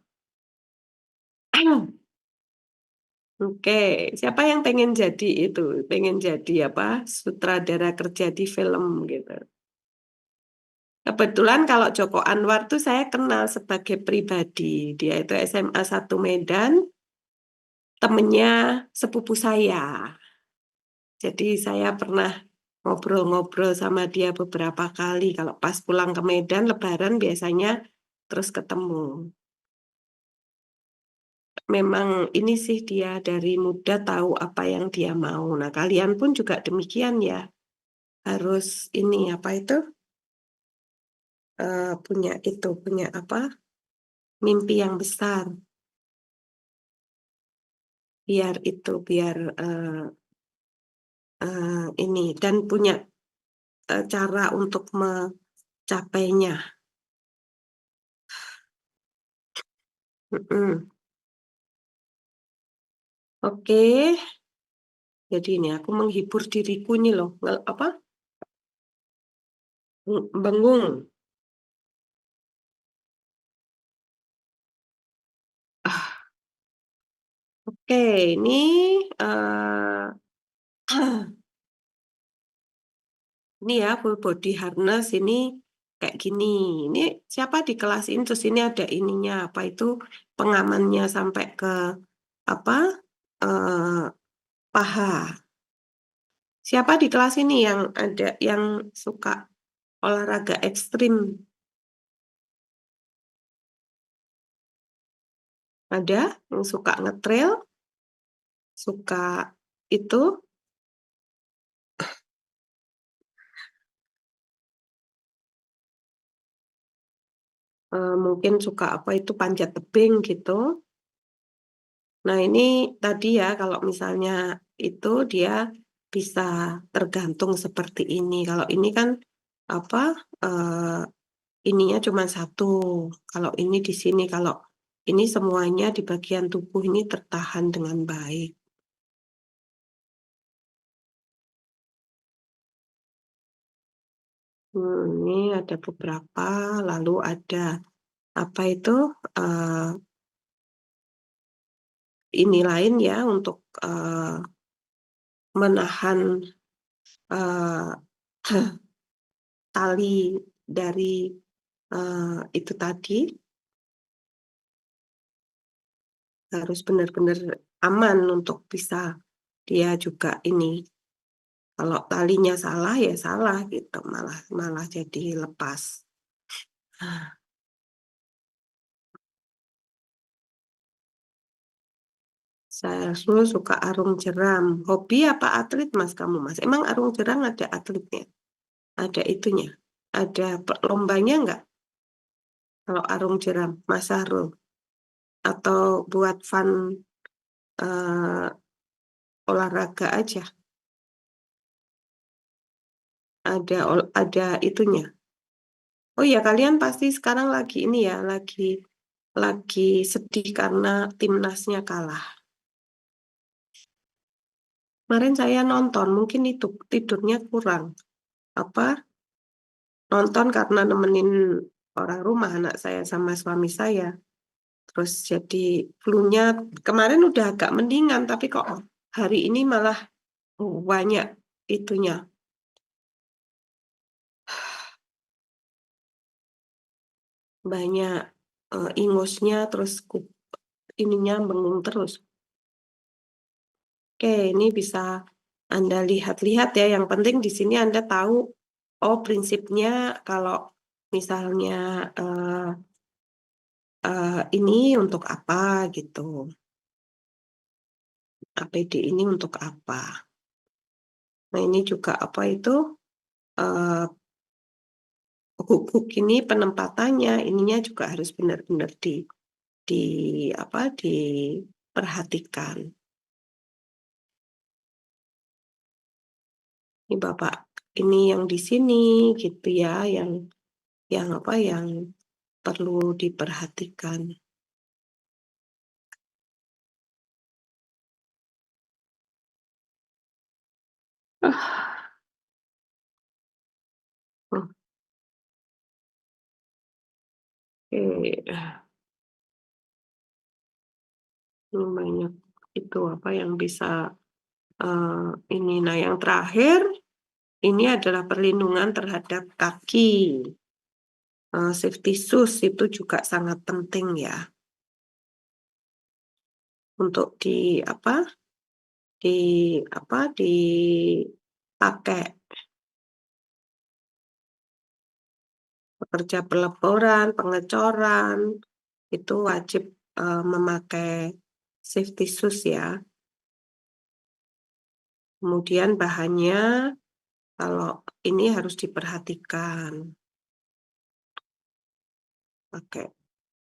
Speaker 1: Oke, siapa yang pengen jadi itu? Pengen jadi apa? Sutradara kerja di film gitu. Kebetulan kalau Joko Anwar tuh saya kenal sebagai pribadi. Dia itu SMA 1 Medan, temennya sepupu saya. Jadi saya pernah ngobrol-ngobrol sama dia beberapa kali. Kalau pas pulang ke Medan, Lebaran biasanya terus ketemu. Memang ini sih dia dari muda tahu apa yang dia mau. Nah, kalian pun juga demikian ya. Harus ini apa itu? Punya itu, punya apa? Mimpi yang besar. Biar itu, biar ini dan punya cara untuk mencapainya. Mm-mm. Oke, jadi ini aku menghibur diriku ini loh, apa? Bengung. Ah, oke, ini ini ya full body harness ini kayak gini. Ini siapa di kelas ini? Terus ini ada ininya apa itu pengamannya sampai ke apa eh, paha. Siapa di kelas ini yang ada yang suka olahraga ekstrim? Ada yang suka ngetrail, suka itu mungkin suka apa itu panjat tebing gitu. Nah, ini tadi ya, kalau misalnya itu dia bisa tergantung seperti ini. Kalau ini kan apa ininya cuma satu. Kalau ini di sini, kalau ini semuanya di bagian tubuh ini tertahan dengan baik. Ini ada beberapa, lalu ada apa itu ini lain ya untuk menahan eh, tali dari itu tadi harus benar-benar aman untuk bisa dia juga ini. Kalau talinya salah ya salah gitu, malah malah jadi lepas. Saya dulu suka arung jeram. Hobi apa atlet Mas kamu Mas? Emang arung jeram ada atletnya? Ada itunya? Ada lombanya nggak? Kalau arung jeram, Mas Sahrul? Atau buat fun eh, olahraga aja? Ada itunya. Oh ya, kalian pasti sekarang lagi ini ya, lagi sedih karena timnasnya kalah. Kemarin saya nonton, mungkin itu tidurnya kurang. Apa? Nonton karena nemenin orang rumah, anak saya sama suami saya. Terus jadi flu-nya kemarin udah agak mendingan, tapi kok hari ini malah banyak itunya, banyak ingusnya, terus ininya bengung terus. Oke, ini bisa Anda lihat-lihat ya. Yang penting di sini Anda tahu, oh prinsipnya kalau misalnya ini untuk apa gitu. APD ini untuk apa? Nah, ini juga apa itu huk-huk ini penempatannya, ininya juga harus benar-benar diperhatikan. Ini Bapak, ini yang di sini gitu ya, yang perlu diperhatikan. Oke. Ini banyak itu apa yang bisa ini. Nah, yang terakhir ini adalah perlindungan terhadap kaki. Safety shoes itu juga sangat penting ya untuk dipakai. Pekerja peleburan, pengecoran itu wajib memakai safety shoes ya. Kemudian bahannya kalau ini harus diperhatikan. Pakai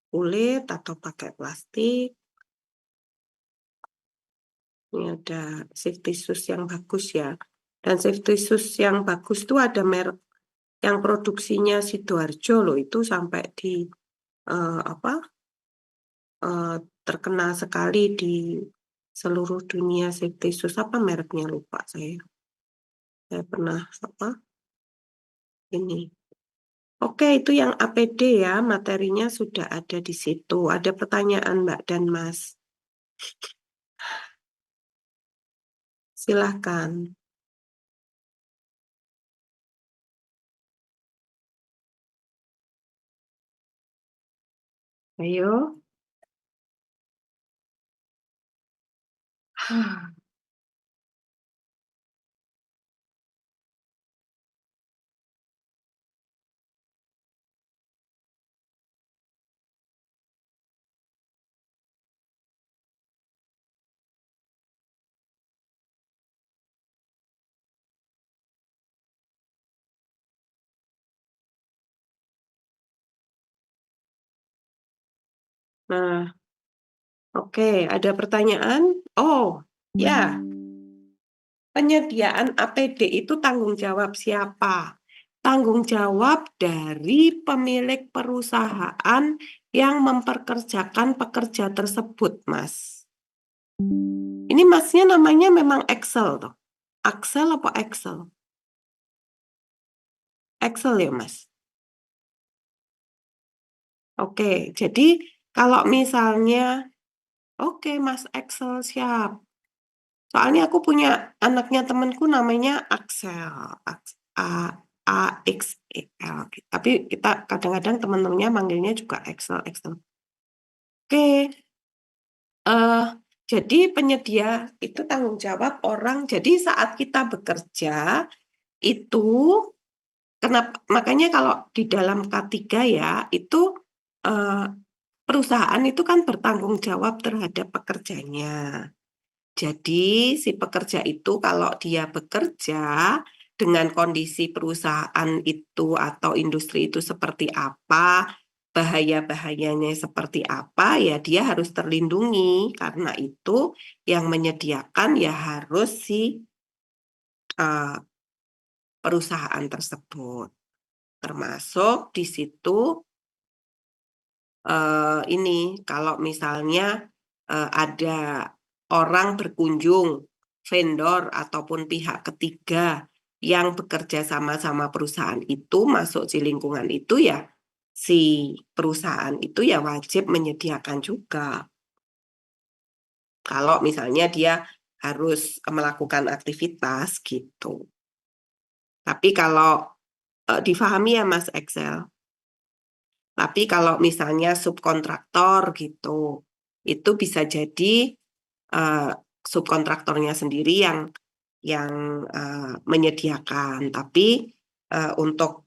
Speaker 1: kulit atau pakai plastik. Ini ada safety shoes yang bagus ya. Dan safety shoes yang bagus itu ada merek yang produksinya Sidoarjo loh, itu sampai di terkenal sekali di seluruh dunia safety shoes. Apa mereknya lupa saya. Saya pernah ini. Oke, itu yang APD ya, materinya sudah ada di situ. Ada pertanyaan Mbak dan Mas? Silahkan. Ayo. Nah, oke, ada pertanyaan? Oh, ya. Penyediaan APD itu tanggung jawab siapa? Tanggung jawab dari pemilik perusahaan yang memperkerjakan pekerja tersebut, Mas. Ini Masnya namanya memang Excel toh? Axel apa Excel? Excel ya, Mas? Oke, jadi kalau misalnya, oke Mas Excel siap. Soalnya aku punya anaknya temanku namanya Axel, AXEL. Tapi kita kadang-kadang teman-temannya manggilnya juga Excel. Oke, jadi penyedia itu tanggung jawab orang. Jadi saat kita bekerja itu, makanya kalau di dalam K3 ya itu perusahaan itu kan bertanggung jawab terhadap pekerjanya. Jadi si pekerja itu kalau dia bekerja dengan kondisi perusahaan itu atau industri itu seperti apa, bahaya-bahayanya seperti apa, ya dia harus terlindungi. Karena itu yang menyediakan ya harus si perusahaan tersebut. Termasuk di situ ini kalau misalnya ada orang berkunjung, vendor ataupun pihak ketiga yang bekerja sama-sama perusahaan itu masuk di lingkungan itu ya si perusahaan itu ya wajib menyediakan juga. Kalau misalnya dia harus melakukan aktivitas gitu. Tapi kalau difahami ya Mas Excel. Tapi kalau misalnya subkontraktor gitu, itu bisa jadi subkontraktornya sendiri yang menyediakan. Tapi untuk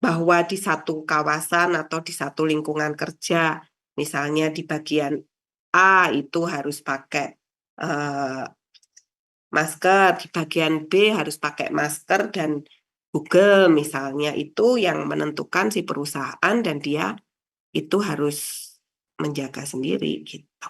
Speaker 1: bahwa di satu kawasan atau di satu lingkungan kerja, misalnya di bagian A itu harus pakai masker, di bagian B harus pakai masker dan Google misalnya, itu yang menentukan si perusahaan dan dia itu harus menjaga sendiri gitu.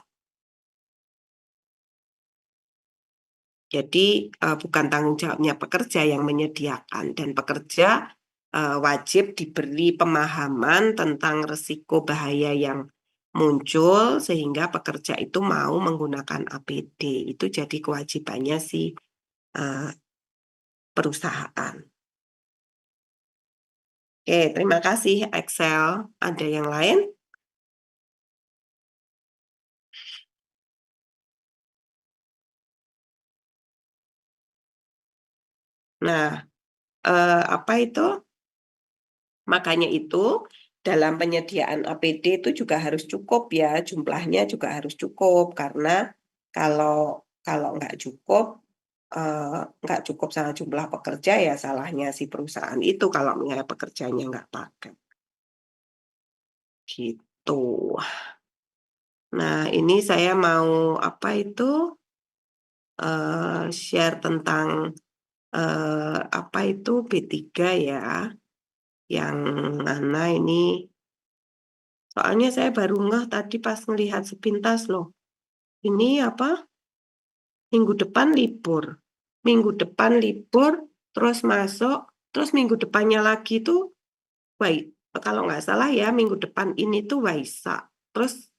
Speaker 1: Jadi bukan tanggung jawabnya pekerja yang menyediakan, dan pekerja wajib diberi pemahaman tentang risiko bahaya yang muncul sehingga pekerja itu mau menggunakan APD. Itu jadi kewajibannya si perusahaan. Oke, terima kasih Excel. Ada yang lain? Nah, apa itu? Makanya itu dalam penyediaan APD itu juga harus cukup ya, jumlahnya juga harus cukup, karena kalau nggak cukup sama jumlah pekerja ya salahnya si perusahaan itu kalau misalnya pekerjanya nggak pakai. Gitu. Nah, ini saya mau apa itu share tentang apa itu B3 ya, yang mana ini. Soalnya saya baru ngeh tadi pas melihat sepintas loh. Ini apa? Minggu depan libur. Minggu depan libur, terus masuk, terus minggu depannya lagi tuh, kalau nggak salah ya, minggu depan ini tuh Waisak. Terus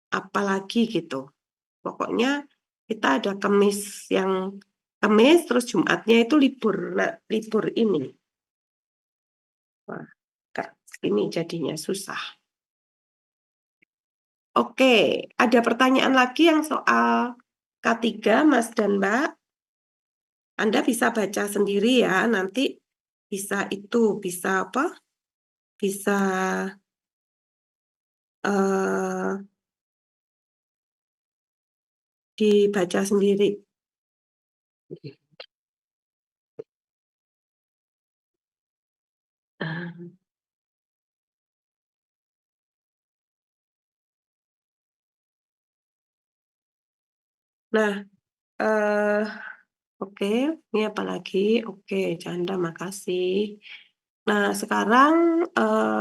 Speaker 1: apa lagi gitu. Pokoknya kita ada Kamis, terus Jumatnya itu libur. Nah, libur ini. Wah, ini jadinya susah. Oke, ada pertanyaan lagi yang soal K3, Mas dan Mbak. Anda bisa baca sendiri ya, nanti bisa apa? Bisa dibaca sendiri. Nah, oke, ini apa lagi? Oke, Chandra, makasih. Nah, sekarang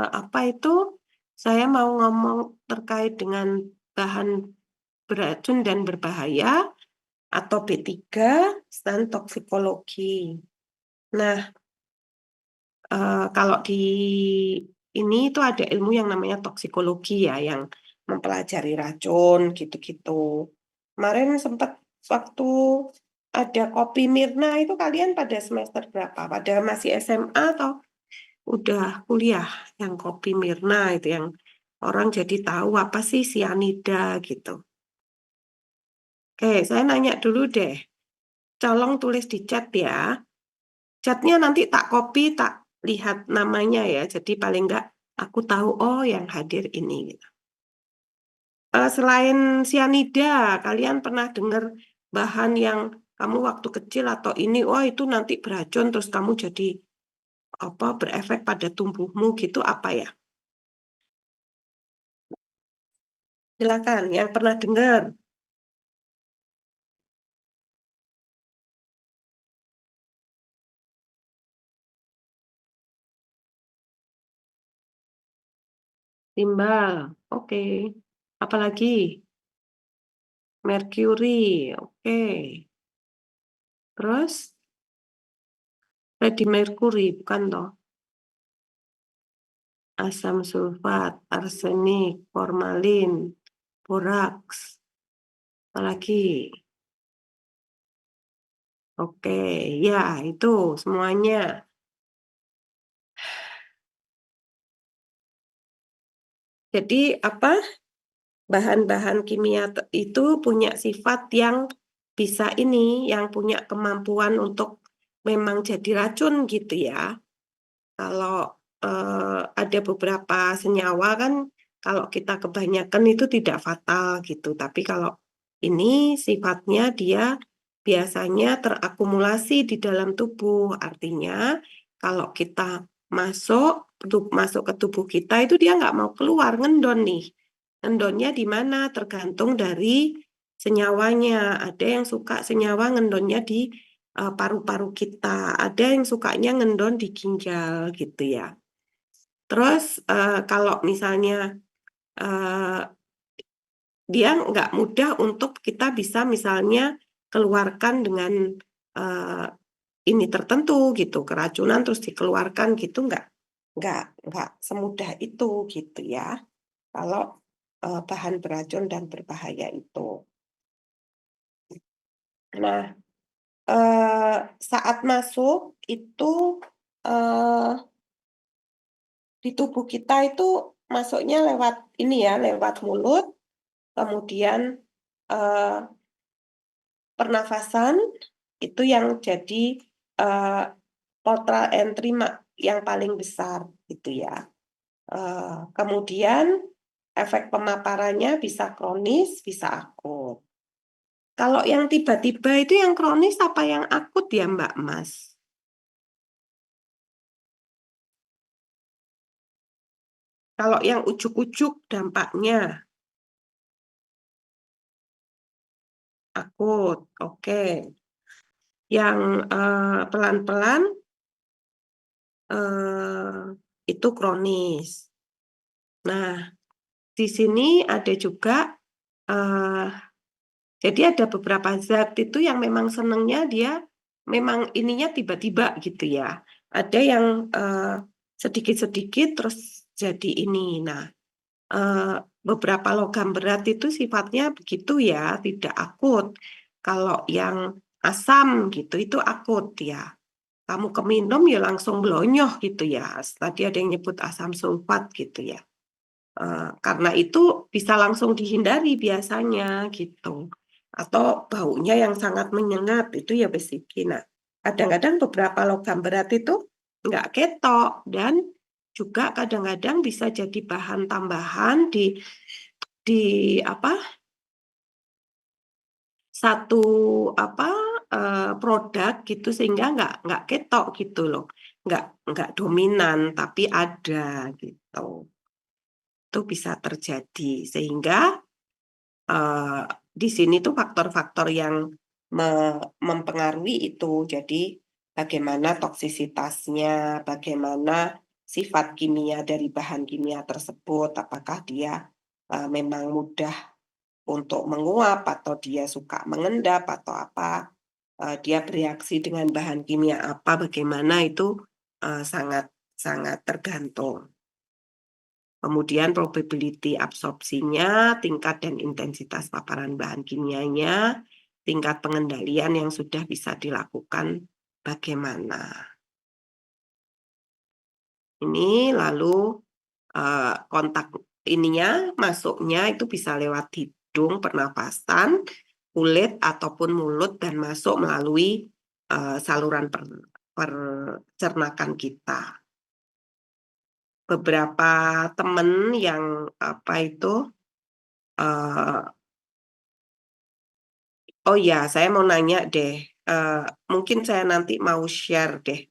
Speaker 1: apa itu? Saya mau ngomong terkait dengan bahan beracun dan berbahaya atau B3 dan toksikologi. Nah, kalau di ini itu ada ilmu yang namanya toksikologi ya, yang mempelajari racun gitu-gitu. Kemarin sempat waktu ada kopi Mirna itu kalian pada semester berapa? Pada masih SMA atau udah kuliah yang kopi Mirna itu yang orang jadi tahu apa sih sianida gitu. Oke, saya nanya dulu deh. Tolong tulis di chat ya. Chatnya nanti tak copy, tak lihat namanya ya. Jadi paling enggak aku tahu, oh yang hadir ini. Gitu. Selain sianida, kalian pernah dengar bahan yang kamu waktu kecil atau ini, oh itu nanti beracun terus kamu jadi apa berefek pada tubuhmu gitu apa ya? Silakan, yang pernah dengar. Timbal, oke. Apalagi? Mercury, oke. Terus? Freddie Mercury, bukan toh? Asam sulfat, arsenik, formalin, boraks. Apalagi? Oke, ya itu semuanya. Jadi apa? Bahan-bahan kimia itu punya sifat yang bisa yang punya kemampuan untuk memang jadi racun gitu ya. Kalau ada beberapa senyawa kan kalau kita kebanyakan itu tidak fatal gitu. Tapi kalau ini sifatnya dia biasanya terakumulasi di dalam tubuh. Artinya kalau kita masuk ke tubuh kita itu dia nggak mau keluar, ngendon nih. Ngendonnya di mana? Tergantung dari senyawanya, ada yang suka senyawa ngendonnya di paru-paru kita, ada yang sukanya ngendon di ginjal gitu ya. Terus kalau misalnya dia nggak mudah untuk kita bisa misalnya keluarkan dengan ini tertentu gitu, keracunan terus dikeluarkan gitu, nggak semudah itu gitu ya. Kalau bahan beracun dan berbahaya itu. Nah, saat masuk itu di tubuh kita itu masuknya lewat ini ya, lewat mulut, kemudian pernafasan itu yang jadi portal entry yang paling besar gitu ya. Kemudian efek pemaparannya bisa kronis, bisa akut. Kalau yang tiba-tiba itu yang kronis apa yang akut ya Mbak Mas? Kalau yang ujuk-ujuk dampaknya akut, oke. Yang pelan-pelan itu kronis. Nah, di sini ada juga jadi ada beberapa zat itu yang memang senengnya dia memang ininya tiba-tiba gitu ya. Ada yang sedikit-sedikit terus jadi ini. Nah, beberapa logam berat itu sifatnya begitu ya, tidak akut. Kalau yang asam gitu itu akut ya. Kamu keminum ya langsung blonyoh gitu ya. Tadi ada yang nyebut asam sulfat gitu ya. Karena itu bisa langsung dihindari biasanya gitu. Atau baunya yang sangat menyengat itu ya besiki. Nah, kadang-kadang beberapa logam berat itu nggak ketok dan juga kadang-kadang bisa jadi bahan tambahan di apa satu produk gitu sehingga nggak ketok gitu loh, nggak dominan tapi ada gitu. Itu bisa terjadi sehingga di sini tuh faktor-faktor yang mempengaruhi itu. Jadi bagaimana toksisitasnya, bagaimana sifat kimia dari bahan kimia tersebut, apakah dia memang mudah untuk menguap atau dia suka mengendap atau apa, dia bereaksi dengan bahan kimia apa, bagaimana itu sangat sangat tergantung. Kemudian probability absorpsinya, tingkat dan intensitas paparan bahan kimianya, tingkat pengendalian yang sudah bisa dilakukan bagaimana. Ini lalu kontak ininya masuknya itu bisa lewat hidung, pernapasan, kulit ataupun mulut dan masuk melalui saluran percernakan kita. Beberapa teman yang oh ya, saya mau nanya deh, mungkin saya nanti mau share deh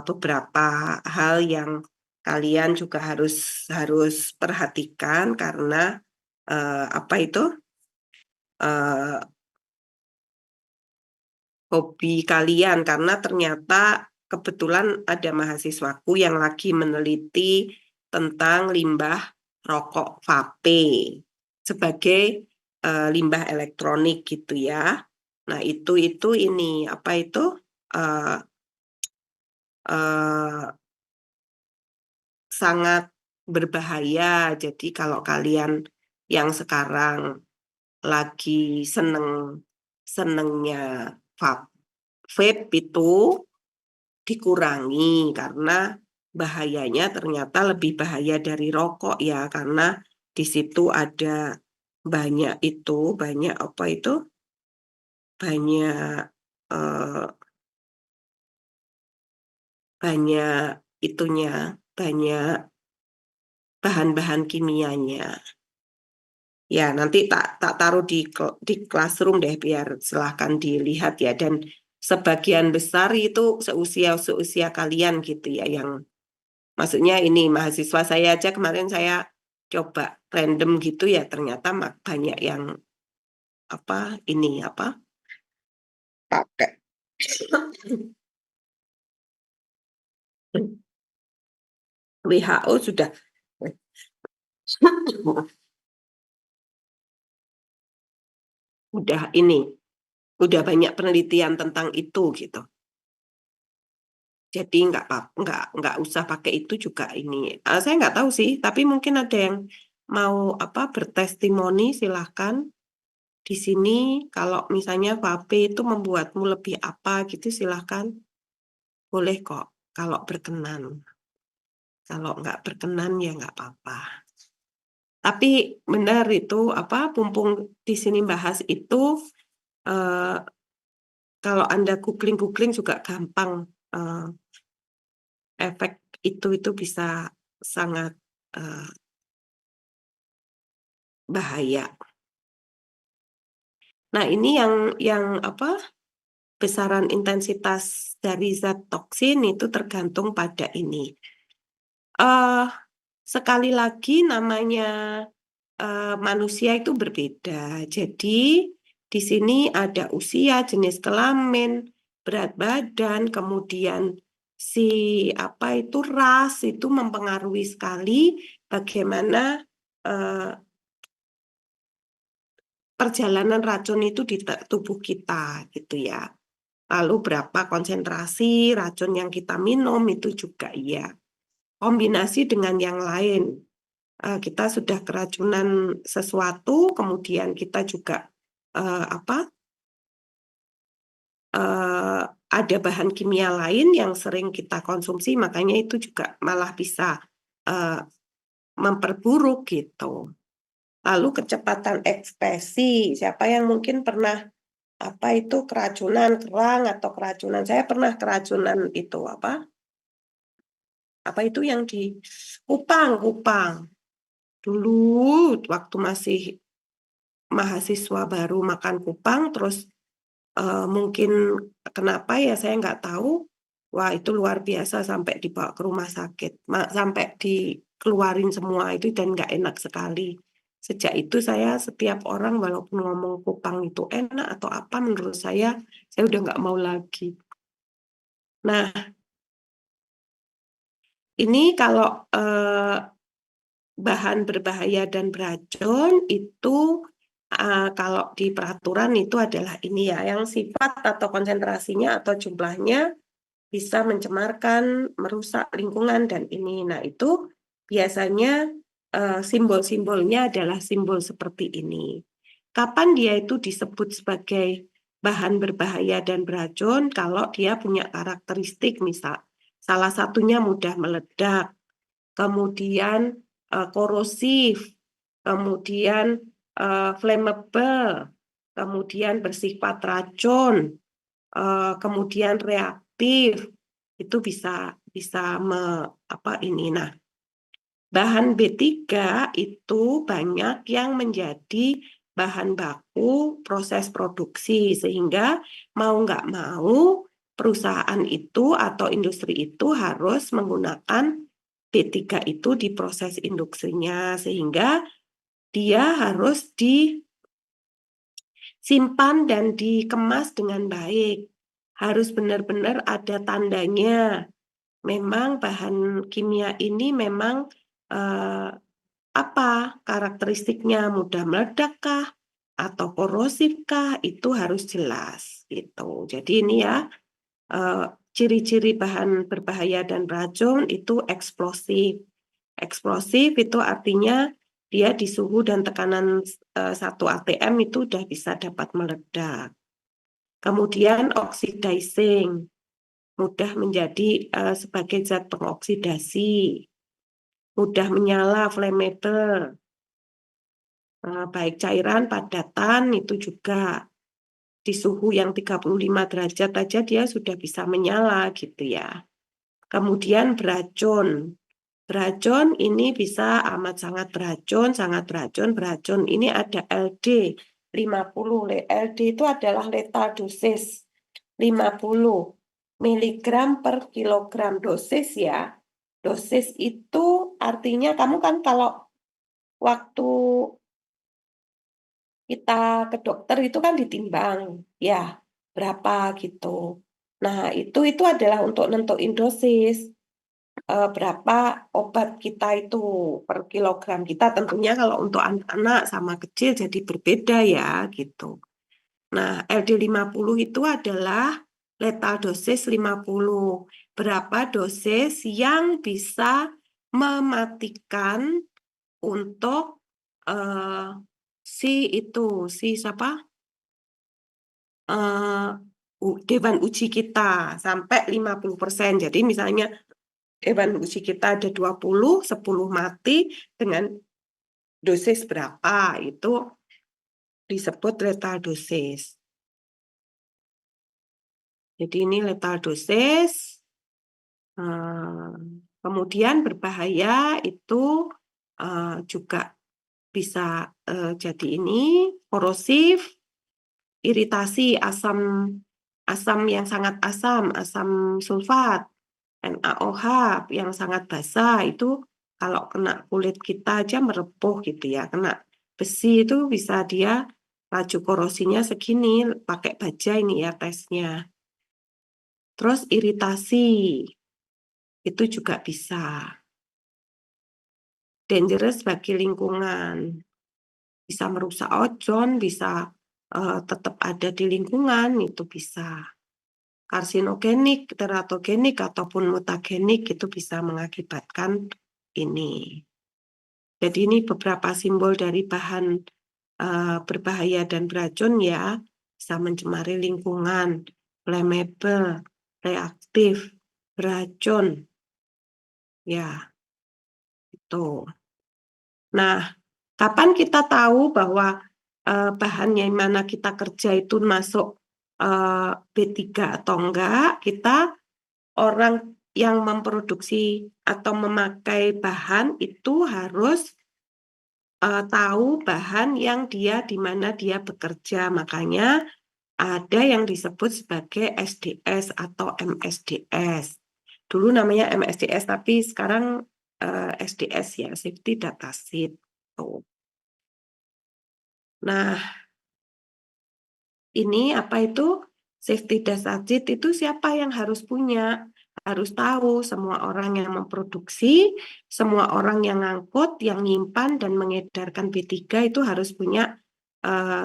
Speaker 1: beberapa hal yang kalian juga harus perhatikan karena hobi kalian karena ternyata kebetulan ada mahasiswaku yang lagi meneliti tentang limbah rokok vape sebagai limbah elektronik gitu ya. Nah itu ini sangat berbahaya. Jadi kalau kalian yang sekarang lagi senengnya vape itu dikurangi karena bahayanya ternyata lebih bahaya dari rokok ya karena di situ ada banyak banyak bahan-bahan kimianya. Ya, nanti tak taruh di classroom deh biar silahkan dilihat ya. Dan sebagian besar itu seusia kalian gitu ya. Yang maksudnya ini mahasiswa saya aja kemarin saya coba random gitu ya, ternyata banyak yang pakai. WHO sudah udah banyak penelitian tentang itu gitu. Jadi nggak usah pakai itu juga ini. Saya nggak tahu sih, tapi mungkin ada yang mau bertestimoni, silahkan. Di sini kalau misalnya vape itu membuatmu lebih apa gitu, silahkan. Boleh kok kalau berkenan. Kalau nggak berkenan ya nggak apa-apa. Tapi benar itu Pumpung di sini bahas itu, kalau Anda googling juga gampang, efek itu bisa sangat bahaya. Nah, ini yang besaran intensitas dari zat toksin itu tergantung pada ini. Sekali lagi namanya manusia itu berbeda. Jadi di sini ada usia, jenis kelamin, berat badan, kemudian ras itu mempengaruhi sekali bagaimana perjalanan racun itu di tubuh kita gitu ya. Lalu berapa konsentrasi racun yang kita minum itu juga ya. Kombinasi dengan yang lain. Kita sudah keracunan sesuatu, kemudian kita juga ada bahan kimia lain yang sering kita konsumsi, makanya itu juga malah bisa memperburuk gitu. Lalu kecepatan ekspresi, siapa yang mungkin pernah keracunan kerang atau keracunan, saya pernah keracunan itu itu yang di kupang. Dulu waktu masih mahasiswa baru makan kupang, terus mungkin kenapa ya saya nggak tahu. Wah, itu luar biasa sampai dibawa ke rumah sakit, sampai dikeluarin semua itu dan nggak enak sekali. Sejak itu saya setiap orang walaupun ngomong kupang itu enak atau apa, menurut saya udah nggak mau lagi. Nah, ini kalau bahan berbahaya dan beracun itu kalau di peraturan itu adalah ini ya, yang sifat atau konsentrasinya atau jumlahnya bisa mencemarkan, merusak lingkungan dan ini. Nah, itu biasanya simbol-simbolnya adalah simbol seperti ini. Kapan dia itu disebut sebagai bahan berbahaya dan beracun? Kalau dia punya karakteristik, misal salah satunya mudah meledak, kemudian korosif, kemudian flammable, kemudian bersifat racun, kemudian reaktif, itu bisa ini. Nah, bahan B3 itu banyak yang menjadi bahan baku proses produksi, sehingga mau nggak mau perusahaan itu atau industri itu harus menggunakan B3 itu di proses industrinya, sehingga dia harus disimpan dan dikemas dengan baik. Harus benar-benar ada tandanya. Memang bahan kimia ini memang karakteristiknya, mudah meledakkah atau korosifkah, itu harus jelas gitu. Jadi ini ya, ciri-ciri bahan berbahaya dan beracun itu eksplosif. Eksplosif itu artinya dia di suhu dan tekanan 1 atm itu udah bisa dapat meledak. Kemudian oxidizing, mudah menjadi sebagai zat pengoksidasi, mudah menyala, flammable, baik cairan, padatan, itu juga di suhu yang 35 derajat aja dia sudah bisa menyala gitu ya. Kemudian beracun. Beracun ini bisa amat sangat beracun, beracun. Ini ada LD 50. LD itu adalah lethal dosis 50 miligram per kilogram dosis ya. Dosis itu artinya kamu kan kalau waktu kita ke dokter itu kan ditimbang, ya berapa gitu. Nah itu adalah untuk nentuin dosis. Berapa obat kita itu per kilogram kita, tentunya kalau untuk anak-anak sama kecil jadi berbeda ya gitu. Nah, LD50 itu adalah lethal dosis 50. Berapa dosis yang bisa mematikan untuk si siapa? Dewan uji kita sampai 50%. Jadi misalnya dewan uji kita ada 20, 10 mati dengan dosis berapa, itu disebut lethal dosis. Jadi ini lethal dosis. Kemudian berbahaya itu juga bisa jadi ini korosif, iritasi, asam yang sangat asam sulfat, NaOH yang sangat basah itu kalau kena kulit kita aja merepuh gitu ya, kena besi itu bisa dia laju korosinya segini, pakai baja ini ya tesnya. Terus iritasi itu juga bisa. Dangerous bagi lingkungan. Bisa merusak ozon, bisa tetap ada di lingkungan, itu bisa. Karsinogenik, teratogenik, ataupun mutagenik itu bisa mengakibatkan ini. Jadi ini beberapa simbol dari bahan berbahaya dan beracun ya, bisa mencemari lingkungan, flammable, reaktif, beracun, ya itu. Nah, kapan kita tahu bahwa bahan yang mana kita kerja itu masuk B3 atau enggak? Kita orang yang memproduksi atau memakai bahan itu harus tahu bahan yang di mana dia bekerja. Makanya ada yang disebut sebagai SDS atau MSDS. Dulu namanya MSDS, tapi sekarang SDS ya, Safety Data Sheet. Nah, ini apa itu? Safety Data Sheet itu siapa yang harus punya? Harus tahu semua orang yang memproduksi, semua orang yang ngangkut, yang nyimpan dan mengedarkan B3 itu harus punya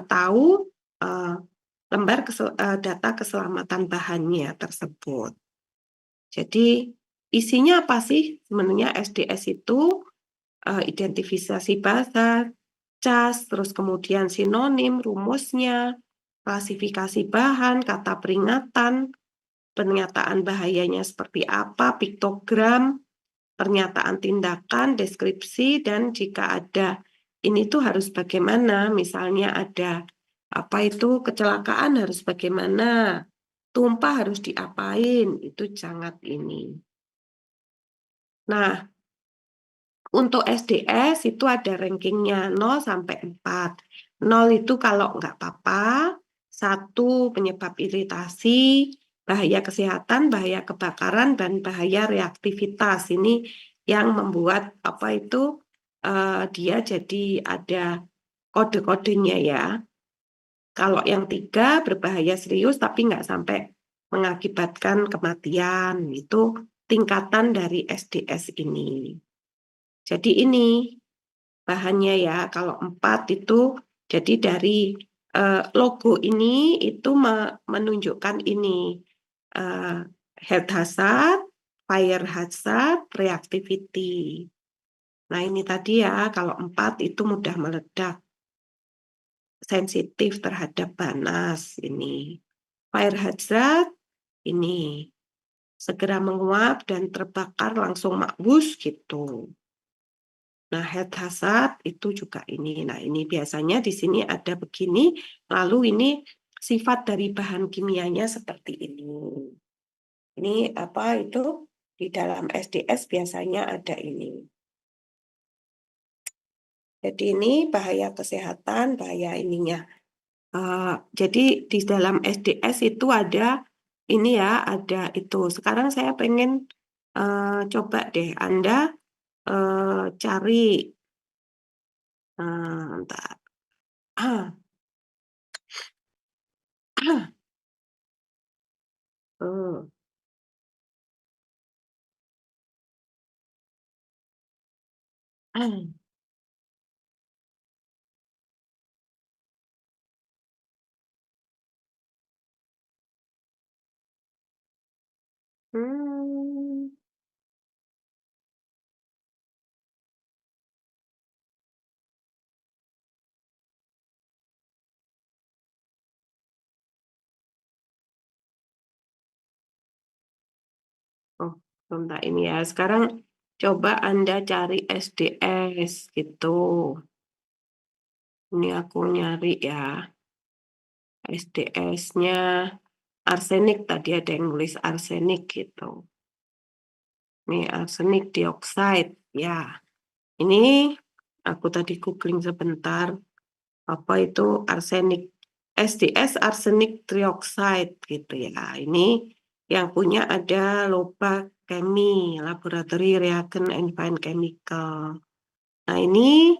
Speaker 1: tahu lembar data keselamatan bahannya tersebut. Jadi isinya apa sih? Sebenarnya SDS itu identifikasi bahasa, cas, terus kemudian sinonim, rumusnya, klasifikasi bahan, kata peringatan, pernyataan bahayanya seperti apa, piktogram, pernyataan tindakan, deskripsi, dan jika ada ini tuh harus bagaimana, misalnya ada apa itu kecelakaan harus bagaimana, tumpah harus diapain, itu sangat ini. Nah, untuk SDS itu ada rankingnya 0 sampai 4. 0 itu kalau nggak apa-apa, 1 penyebab iritasi, bahaya kesehatan, bahaya kebakaran, dan bahaya reaktivitas. Ini yang membuat apa itu dia jadi ada kode-kodenya ya. Kalau yang 3 berbahaya serius tapi nggak sampai mengakibatkan kematian, itu tingkatan dari SDS ini. Jadi ini bahannya ya, kalau 4 itu jadi dari logo ini itu menunjukkan ini health hazard, fire hazard, reactivity. Nah ini tadi ya, kalau 4 itu mudah meledak, sensitif terhadap panas ini. Fire hazard ini segera menguap dan terbakar langsung makbus gitu. Nah, health hazard itu juga ini. Nah, ini biasanya di sini ada begini, lalu ini sifat dari bahan kimianya seperti ini. Ini apa itu? Di dalam SDS biasanya ada ini. Jadi ini bahaya kesehatan, bahaya ininya. Jadi di dalam SDS itu ada ini ya, ada itu. Sekarang saya pengen coba deh Anda cari Bentar. Oh. Hmm. Oh, bentar ini ya. Sekarang coba Anda cari SDS gitu. Ini aku nyari ya. SDS-nya arsenik, tadi ada yang nulis arsenik gitu. Ini arsenik dioksida ya. Ini aku tadi googling sebentar. Apa itu arsenik? SDS arsenik trioxide gitu ya. Ini yang punya ada Lopa Chemi, Laboratory Reagent and Fine Chemical. Nah ini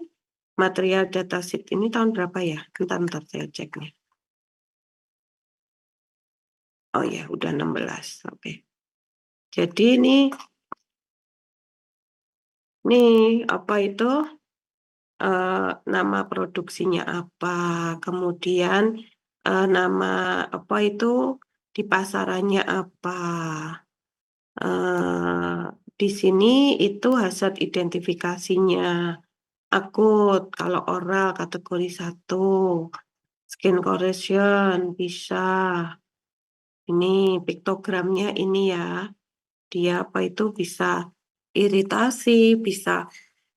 Speaker 1: material datasheet ini tahun berapa ya? Bentar saya cek nih. Oh ya, udah 16. Oke. Jadi ini apa itu? Nama produksinya apa? Kemudian nama apa itu di pasarannya apa? Eh, di sini itu hasil identifikasinya akut, kalau oral kategori 1, skin corrosion bisa. Ini piktogramnya ini ya, dia apa itu bisa iritasi, bisa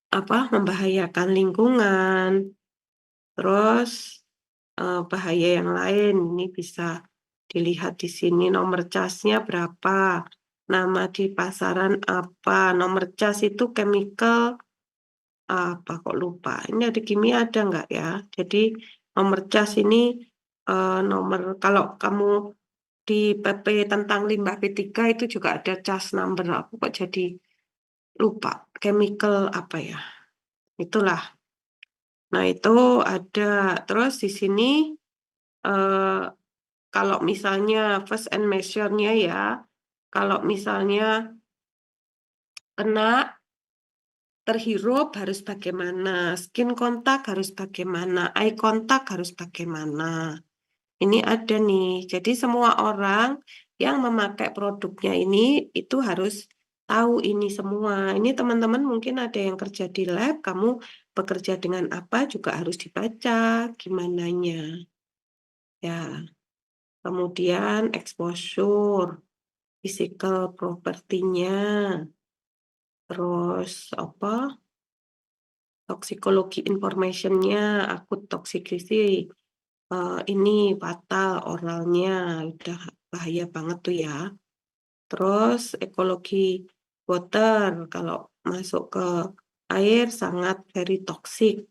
Speaker 1: apa membahayakan lingkungan, terus bahaya yang lain ini bisa dilihat di sini nomor casnya berapa, nama di pasaran apa, nomor cas itu chemical apa kok lupa. Ini ada kimia ada nggak ya? Jadi nomor cas ini nomor kalau kamu di PP tentang limbah B3 itu juga ada cas number aku kok jadi lupa. Chemical apa ya? Itulah. Nah, itu ada terus di sini eh, kalau misalnya first and measure-nya ya, kalau misalnya kena terhirup harus bagaimana, skin kontak harus bagaimana, eye kontak harus bagaimana. Ini ada nih. Jadi semua orang yang memakai produknya ini itu harus tahu ini semua. Ini teman-teman mungkin ada yang kerja di lab, kamu bekerja dengan apa juga harus dibaca gimananya. Ya. Kemudian exposure, physical property-nya, terus apa? Toksikologi information-nya, akut toxicity, ini fatal oralnya, udah bahaya banget tuh ya. Terus ekologi water, kalau masuk ke air sangat very toxic.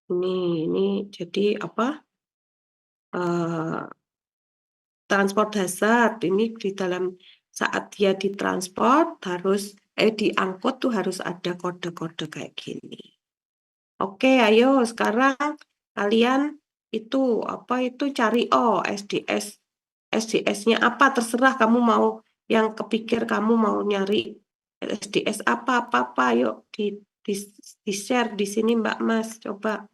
Speaker 1: Ini jadi apa? Transport hazard ini di dalam saat dia ditransport harus diangkut tuh harus ada kode-kode kayak gini. Oke, ayo sekarang kalian itu apa itu cari SDS-nya apa terserah kamu mau yang kepikir kamu mau nyari SDS apa yuk di share di sini Mbak Mas coba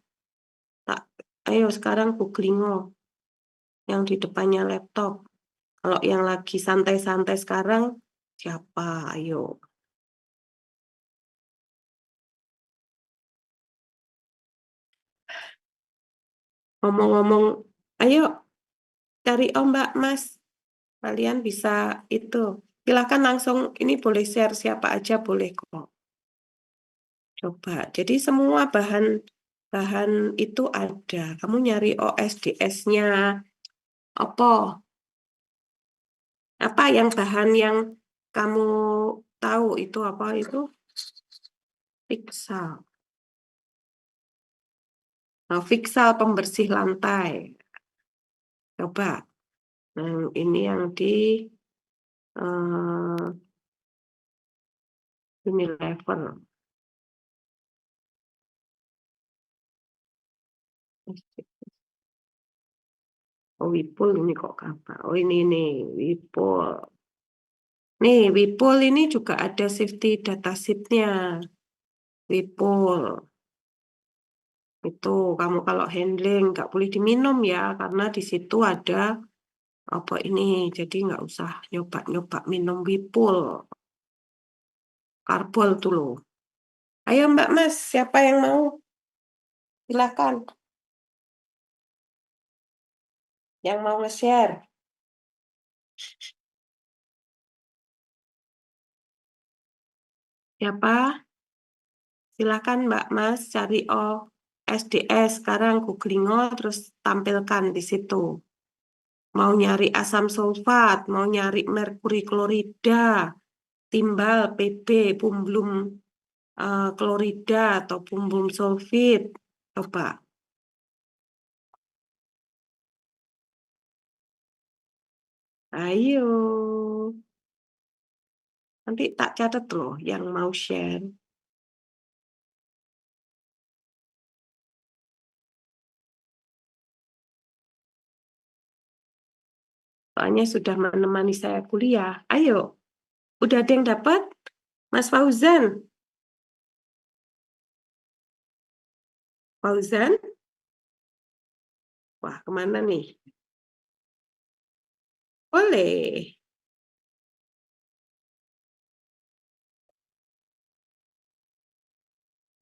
Speaker 1: ayo sekarang googling yang di depannya laptop. Kalau yang lagi santai-santai sekarang, siapa? Ayo. Ngomong-ngomong, ayo cari Mbak Mas. Kalian bisa itu. Silakan langsung, ini boleh share siapa aja boleh kok. Coba. Jadi semua bahan itu ada. Kamu nyari OSDS-nya. Apa yang bahan yang kamu tahu itu apa itu? Fiksal. Nah, fiksal pembersih lantai. Coba. Nah, ini yang di Unilever. Oh, Wipul ini kok kabar. Oh, ini nih, Wipul. Nih, Wipul ini juga ada safety data sheet-nya. Wipul. Itu kamu kalau handling nggak boleh diminum ya, karena di situ ada apa ini. Jadi nggak usah nyoba-nyoba minum Wipul. Karbol tuh loh. Ayo Mbak Mas, siapa yang mau? Silakan. Yang mau nge-share. Siapa? Silakan Mbak Mas cari SDS sekarang googling terus tampilkan di situ. Mau nyari asam sulfat, mau nyari merkuri klorida, timbal PB, pumblum klorida atau pumblum sulfit. Coba. Ayo. Nanti tak catat loh yang mau share. Soalnya sudah menemani saya kuliah. Ayo. Udah ada yang dapat? Mas Fauzan? Fauzan? Wah, kemana nih? Boleh.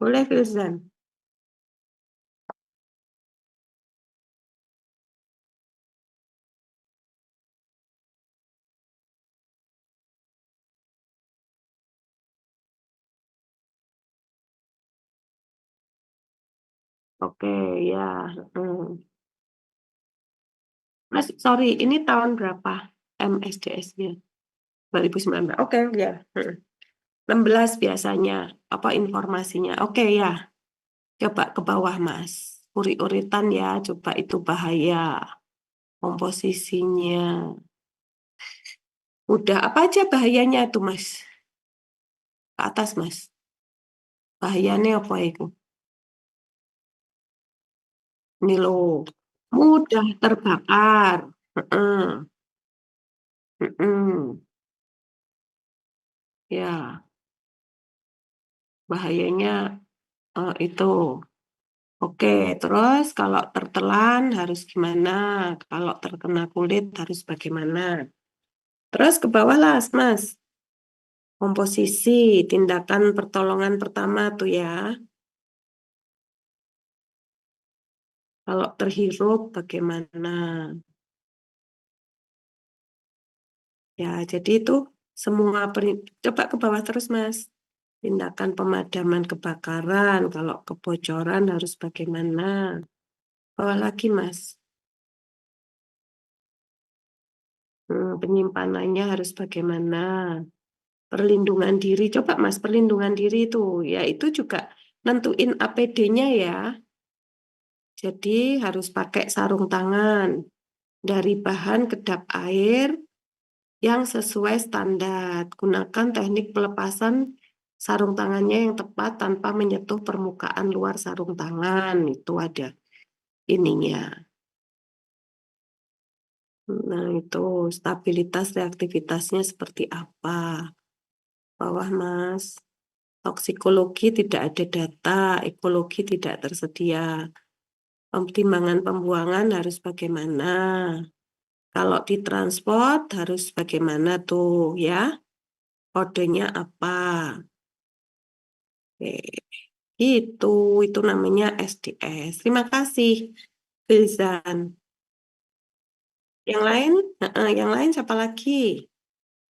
Speaker 1: Boleh, Fauzan. Oke, ya. Mas, sorry, ini tahun berapa MSDS-nya? 2019. Oke, ya. 16 biasanya. Apa informasinya? Oke, ya. Coba ke bawah, Mas. Uri-uritan ya, coba itu bahaya. Komposisinya. Udah, apa aja bahayanya tuh, Mas? Ke atas, Mas. Bahayanya apa itu? Ini loh. Mudah terbakar. Heeh. Heeh. Ya, bahayanya itu. Oke, terus kalau tertelan harus gimana? Kalau terkena kulit harus bagaimana? Terus ke bawah lah, Mas. Komposisi, tindakan pertolongan pertama tuh ya. Kalau terhirup bagaimana? Ya, jadi itu semua coba ke bawah terus, Mas. Tindakan pemadaman kebakaran, kalau kebocoran harus bagaimana? Bawah lagi, Mas. Penyimpanannya harus bagaimana? Perlindungan diri, coba Mas, perlindungan diri itu, ya itu juga nentuin APD-nya ya. Jadi harus pakai sarung tangan dari bahan kedap air yang sesuai standar. Gunakan teknik pelepasan sarung tangannya yang tepat tanpa menyentuh permukaan luar sarung tangan. Itu ada ininya. Nah, itu stabilitas reaktivitasnya seperti apa? Bawah, Mas. Toksikologi tidak ada data, ekologi tidak tersedia. Pertimbangan pembuangan harus bagaimana? Kalau ditransport harus bagaimana tuh ya? Kodenya apa? Oke, itu namanya SDS. Terima kasih, Bilzan. Yang lain, yang lain siapa lagi?